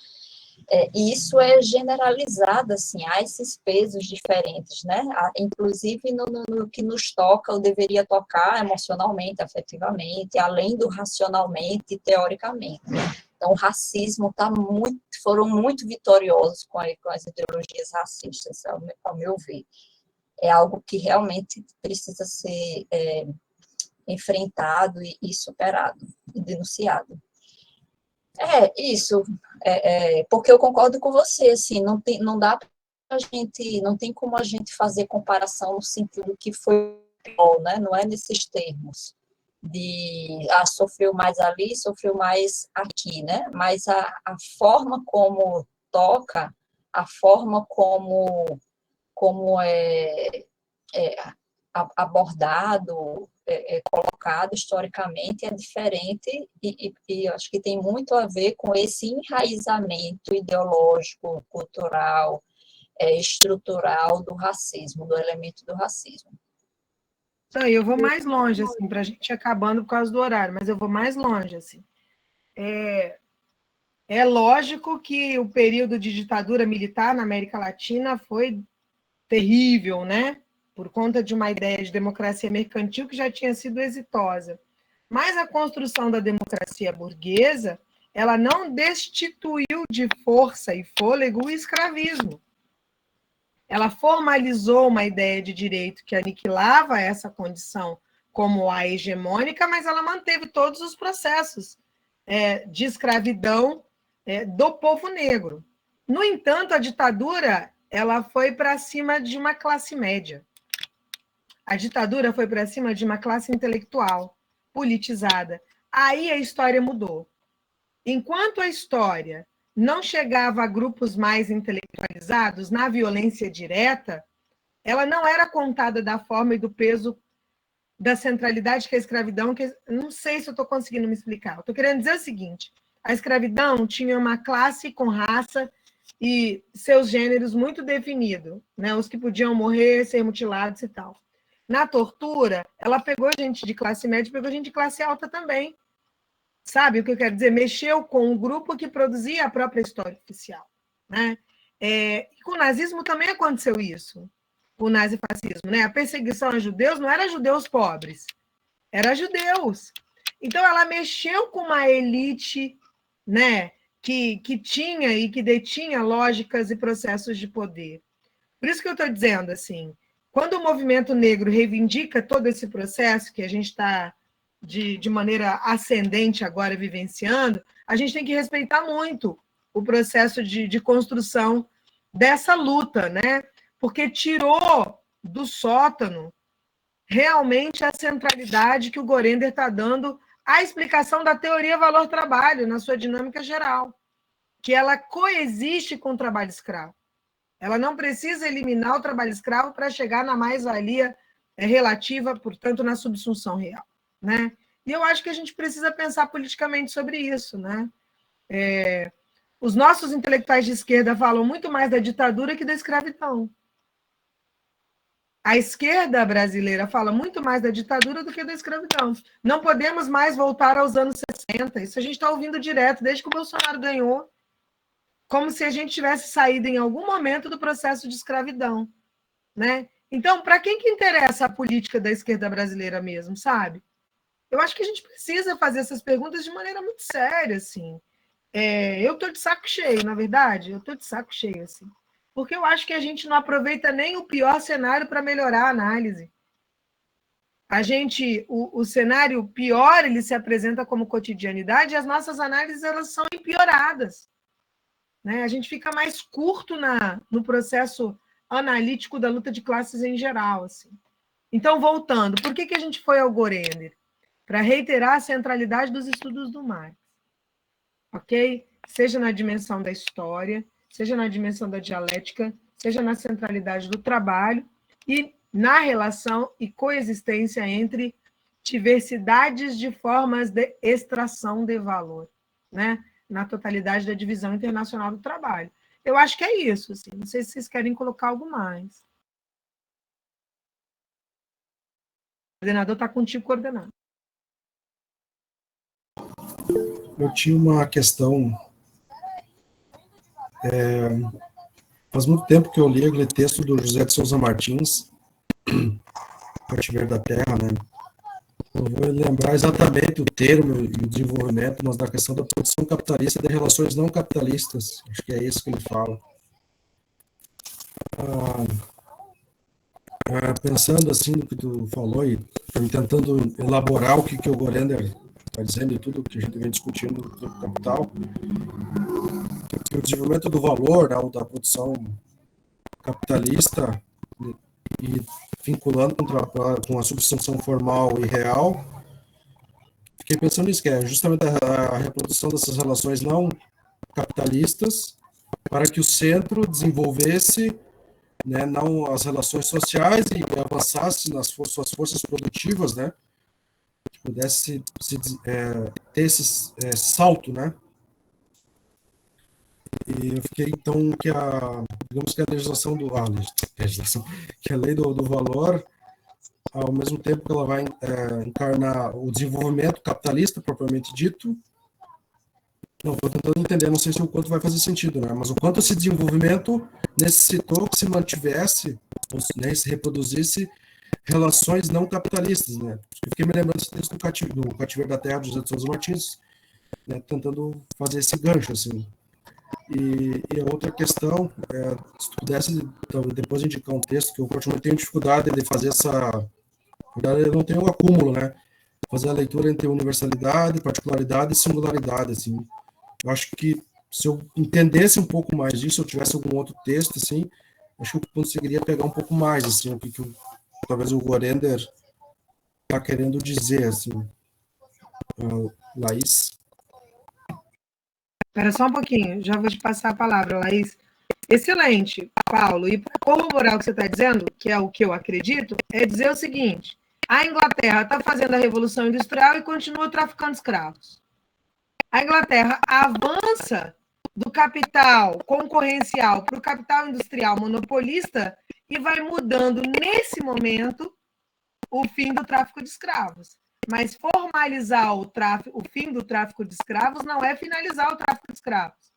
isso é generalizado, assim, há esses pesos diferentes, né? Inclusive no que nos toca, ou deveria tocar emocionalmente, afetivamente, além do racionalmente e teoricamente. Então, o racismo foram muito vitoriosos com as ideologias racistas, ao meu ver. É algo que realmente precisa ser enfrentado e superado, e denunciado. Isso, porque eu concordo com você, assim, não dá pra gente, não tem como a gente fazer comparação no sentido que foi pior, né? Não é nesses termos de sofreu mais ali, sofreu mais aqui, né? Mas a forma como toca, a forma como é abordado, colocado historicamente é diferente e acho que tem muito a ver com esse enraizamento ideológico, cultural, estrutural do racismo, do elemento do racismo. Eu vou mais longe, assim, para a gente ir acabando por causa do horário, mas eu vou mais longe, assim. É lógico que o período de ditadura militar na América Latina foi terrível, né? Por conta de uma ideia de democracia mercantil que já tinha sido exitosa. Mas a construção da democracia burguesa, ela não destituiu de força e fôlego o escravismo. Ela formalizou uma ideia de direito que aniquilava essa condição como a hegemônica, mas ela manteve todos os processos de escravidão do povo negro. No entanto, a ditadura ela foi para cima de uma classe média. A ditadura foi para cima de uma classe intelectual, politizada. Aí a história mudou. Enquanto a história não chegava a grupos mais intelectualizados, na violência direta, ela não era contada da forma e do peso da centralidade que a escravidão... Não sei se eu estou conseguindo me explicar. Estou querendo dizer o seguinte, a escravidão tinha uma classe com raça e seus gêneros muito definidos, né? Os que podiam morrer, ser mutilados e tal. Na tortura, ela pegou gente de classe média e pegou gente de classe alta também. Sabe o que eu quero dizer? Mexeu com um grupo que produzia a própria história oficial. Né? Com o nazismo também aconteceu isso, o nazifascismo. Né? A perseguição a judeus não era judeus pobres, era judeus. Então, ela mexeu com uma elite, né, que tinha e que detinha lógicas e processos de poder. Por isso que eu estou dizendo, assim, quando o movimento negro reivindica todo esse processo que a gente está, de maneira ascendente agora vivenciando, a gente tem que respeitar muito o processo de construção dessa luta, né? Porque tirou do sótano realmente a centralidade que o Gorender está dando à explicação da teoria valor-trabalho na sua dinâmica geral, que ela coexiste com o trabalho escravo. Ela não precisa eliminar o trabalho escravo para chegar na mais-valia relativa, portanto, na subsunção real. Né? E eu acho que a gente precisa pensar politicamente sobre isso. Né? Os nossos intelectuais de esquerda falam muito mais da ditadura que da escravidão. A esquerda brasileira fala muito mais da ditadura do que da escravidão. Não podemos mais voltar aos anos 60. Isso a gente está ouvindo direto, desde que o Bolsonaro ganhou, como se a gente tivesse saído em algum momento do processo de escravidão. Né? Então, para quem que interessa a política da esquerda brasileira mesmo, sabe? Eu acho que a gente precisa fazer essas perguntas de maneira muito séria, assim. Eu estou de saco cheio, na verdade, eu estou de saco cheio, assim. Porque eu acho que a gente não aproveita nem o pior cenário para melhorar a análise. O cenário pior, ele se apresenta como cotidianidade, e as nossas análises elas são empioradas. Né? A gente fica mais curto no processo analítico da luta de classes em geral. Assim. Então, voltando, por que a gente foi ao Gorender? Para reiterar a centralidade dos estudos do Marx. Ok? Seja na dimensão da história, seja na dimensão da dialética, seja na centralidade do trabalho e na relação e coexistência entre diversidades de formas de extração de valor, né? Na totalidade da divisão internacional do trabalho. Eu acho que é isso. Assim. Não sei se vocês querem colocar algo mais. O coordenador está contigo coordenado. Eu tinha uma questão... faz muito tempo que eu li aquele texto do José de Souza Martins, Cativeiro da Terra, né? Eu vou lembrar exatamente o termo e o desenvolvimento, mas da questão da produção capitalista e de relações não capitalistas. Acho que é isso que ele fala. Pensando assim no que tu falou e tentando elaborar o que o Gorender está dizendo e tudo que a gente vem discutindo do capital, que o desenvolvimento do valor, da produção capitalista e vinculando com a substituição formal e real, fiquei pensando nisso, que é justamente a reprodução dessas relações não capitalistas para que o centro desenvolvesse, né, não as relações sociais e avançasse nas suas forças produtivas, né, que pudesse ter esse salto, né. E eu fiquei, então, digamos que a legislação que a lei do valor, ao mesmo tempo que ela vai encarnar o desenvolvimento capitalista, propriamente dito, não, estou tentando entender, não sei se o quanto vai fazer sentido, né? Mas o quanto esse desenvolvimento necessitou que se mantivesse, né, se reproduzisse relações não capitalistas, né? Eu fiquei me lembrando desse texto do Cativeiro da Terra, do José de Souza Martins, né, tentando fazer esse gancho, assim. E a outra questão, se tu pudesse, então, depois indicar um texto, que eu praticamente tenho dificuldade de fazer na verdade, eu não tenho um acúmulo, né? Fazer a leitura entre universalidade, particularidade e singularidade, assim. Eu acho que se eu entendesse um pouco mais disso, se eu tivesse algum outro texto, assim, acho que eu conseguiria pegar um pouco mais, assim, o que talvez o Gorender está querendo dizer, assim. Laís? Espera só um pouquinho, já vou te passar a palavra, Laís. Excelente, Paulo. E para corroborar o que você está dizendo, que é o que eu acredito, é dizer o seguinte: a Inglaterra está fazendo a Revolução Industrial e continua traficando escravos. A Inglaterra avança do capital concorrencial para o capital industrial monopolista e vai mudando, nesse momento, o fim do tráfico de escravos. Mas formalizar o fim do tráfico de escravos não é finalizar o tráfico de escravos,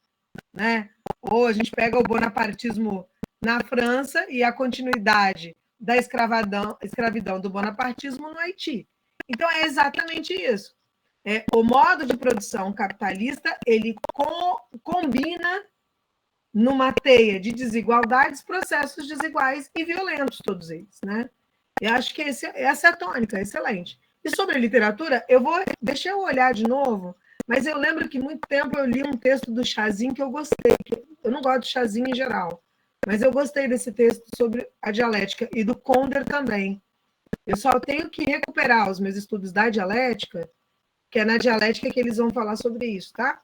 né? Ou a gente pega o bonapartismo na França e a continuidade da escravidão do bonapartismo no Haiti. Então, é exatamente isso. O modo de produção capitalista, ele combina numa teia de desigualdades, processos desiguais e violentos, todos eles, né? Eu acho que essa é a tônica, excelente. E sobre literatura, deixa eu olhar de novo, mas eu lembro que muito tempo eu li um texto do Chazin que eu gostei. Eu não gosto de Chazin em geral, mas eu gostei desse texto sobre a dialética e do Konder também. Eu só tenho que recuperar os meus estudos da dialética, que é na dialética que eles vão falar sobre isso, tá?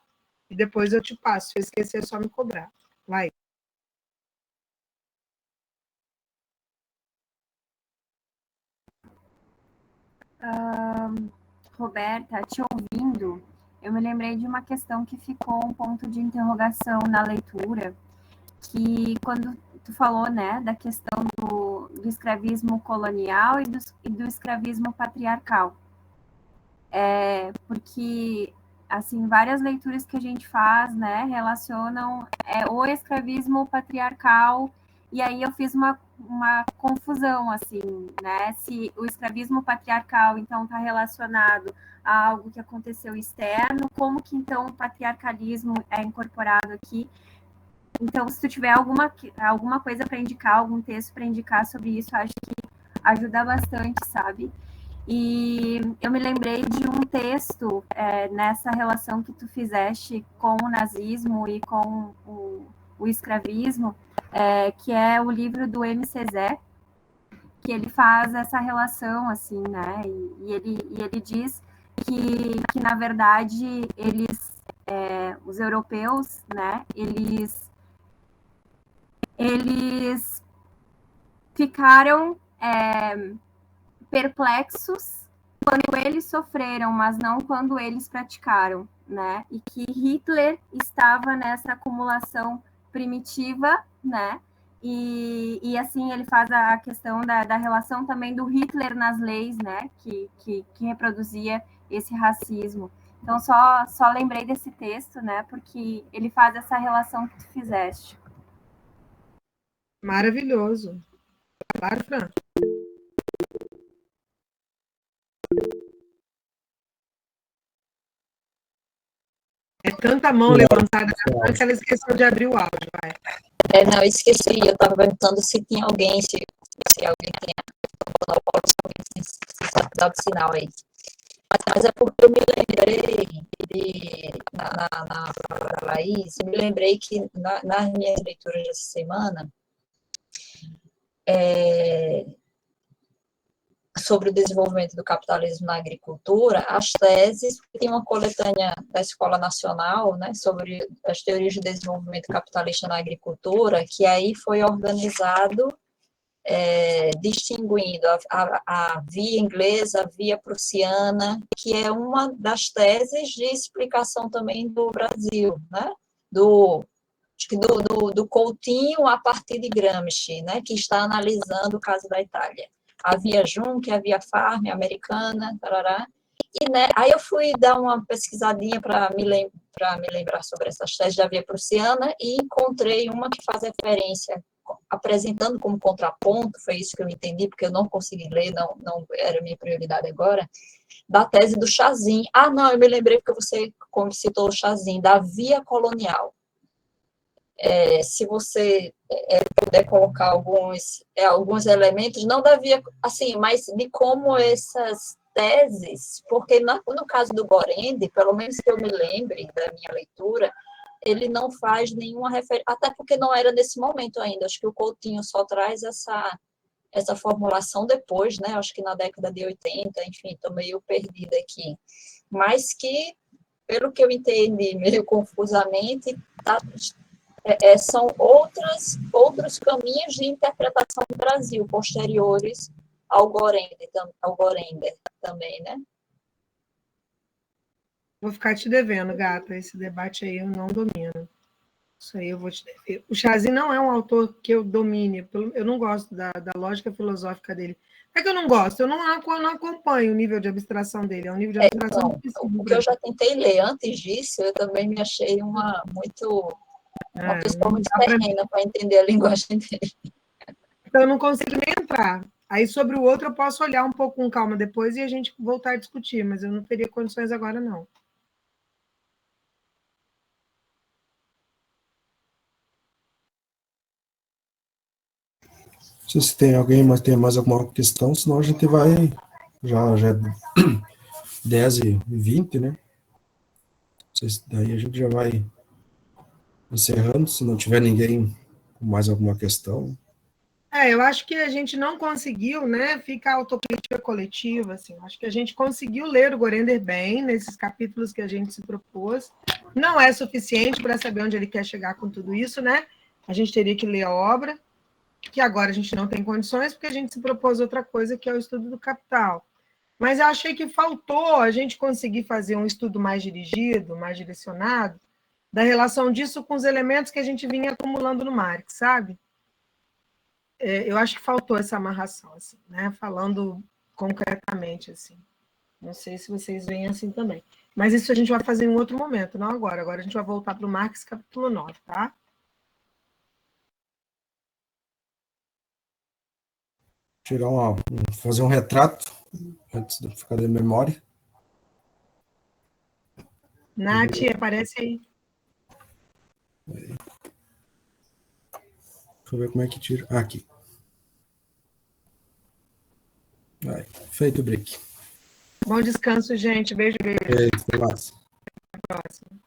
E depois eu te passo. Se eu esquecer, é só me cobrar. Vai. Roberta, te ouvindo, eu me lembrei de uma questão que ficou um ponto de interrogação na leitura, que quando tu falou, né, da questão do escravismo colonial e do escravismo patriarcal. Porque, assim, várias leituras que a gente faz, né, relacionam o escravismo patriarcal, e aí eu fiz uma confusão, assim, né, se o escravismo patriarcal, então, está relacionado a algo que aconteceu externo, como que, então, o patriarcalismo é incorporado aqui. Então, se tu tiver alguma coisa para indicar, algum texto para indicar sobre isso, acho que ajuda bastante, sabe? E eu me lembrei de um texto nessa relação que tu fizeste com o nazismo e com o escravismo, que é o livro do M.C. Zé, que ele faz essa relação, assim, né? E ele diz que na verdade, os europeus, né, eles ficaram perplexos quando eles sofreram, mas não quando eles praticaram, né? E que Hitler estava nessa acumulação primitiva, né? E assim, ele faz a questão da relação também do Hitler nas leis, né? Que reproduzia esse racismo. Então, só lembrei desse texto, né? Porque ele faz essa relação que tu fizeste. Maravilhoso. Claro, Fran. É tanta mão levantada que ela esqueceu de abrir o áudio, vai. Não, eu esqueci. Eu estava perguntando se tinha alguém, se alguém tinha dado sinal aí. Mas é porque eu me lembrei na Laís, eu me lembrei que nas minhas leituras dessa semana, sobre o desenvolvimento do capitalismo na agricultura, as teses, tem uma coletânea da Escola Nacional, né, sobre as teorias de desenvolvimento capitalista na agricultura, que aí foi organizado distinguindo a via inglesa, a via prussiana, que é uma das teses de explicação também do Brasil, né, do Coutinho a partir de Gramsci, né, que está analisando o caso da Itália. A via Juncker, a via Farm, americana, tarará. E, né, aí eu fui dar uma pesquisadinha para me lembrar sobre essas teses da via prussiana e encontrei uma que faz referência, apresentando como contraponto, foi isso que eu entendi, porque eu não consegui ler, não era minha prioridade agora, da tese do Chazin. Não, eu me lembrei porque você citou o Chazin, da via colonial. Se você puder colocar alguns elementos, não da via, assim, mas de como essas teses, porque no caso do Gorende, pelo menos que eu me lembre da minha leitura, ele não faz nenhuma referência, até porque não era nesse momento ainda. Acho que o Coutinho só traz essa formulação depois, né? Acho que na década de 80, enfim, estou meio perdida aqui. Mas que, pelo que eu entendi, meio confusamente, são outros caminhos de interpretação do Brasil, posteriores ao Gorender também, né? Vou ficar te devendo, gata. Esse debate aí eu não domino. Isso aí eu vou te dever. O Chazzy não é um autor que eu domine. Eu não gosto da lógica filosófica dele. É que eu não gosto, eu não acompanho o nível de abstração dele. É um nível de abstração Então, difícil. o que eu já tentei ler antes disso, eu também me achei uma pessoa muito terrena para entender a linguagem dele. Então, eu não consigo nem entrar. Aí, sobre o outro, eu posso olhar um pouco com calma depois e a gente voltar a discutir, mas eu não teria condições agora, não. Não sei se tem alguém, mas tem mais alguma questão, senão a gente vai, já é 10h20, né? Não sei se daí a gente já vai encerrando, se não tiver ninguém com mais alguma questão. Eu acho que a gente não conseguiu, né, ficar autocrítica coletiva, assim. Acho que a gente conseguiu ler o Gorender bem, nesses capítulos que a gente se propôs. Não é suficiente para saber onde ele quer chegar com tudo isso, né? A gente teria que ler a obra, que agora a gente não tem condições, porque a gente se propôs outra coisa, que é o estudo do Capital. Mas eu achei que faltou a gente conseguir fazer um estudo mais dirigido, mais direcionado, da relação disso com os elementos que a gente vinha acumulando no Marx, sabe? Eu acho que faltou essa amarração, assim, né? Falando concretamente, assim. Não sei se vocês veem assim também. Mas isso a gente vai fazer em um outro momento, não agora. Agora a gente vai voltar para o Marx, capítulo 9, tá? Fazer um retrato, antes de ficar de memória. Nath, aparece aí. Deixa eu ver como é que tira. Aqui. Aí, feito o break. Bom descanso, gente. Beijo, beijo. Até mais. Até a próxima.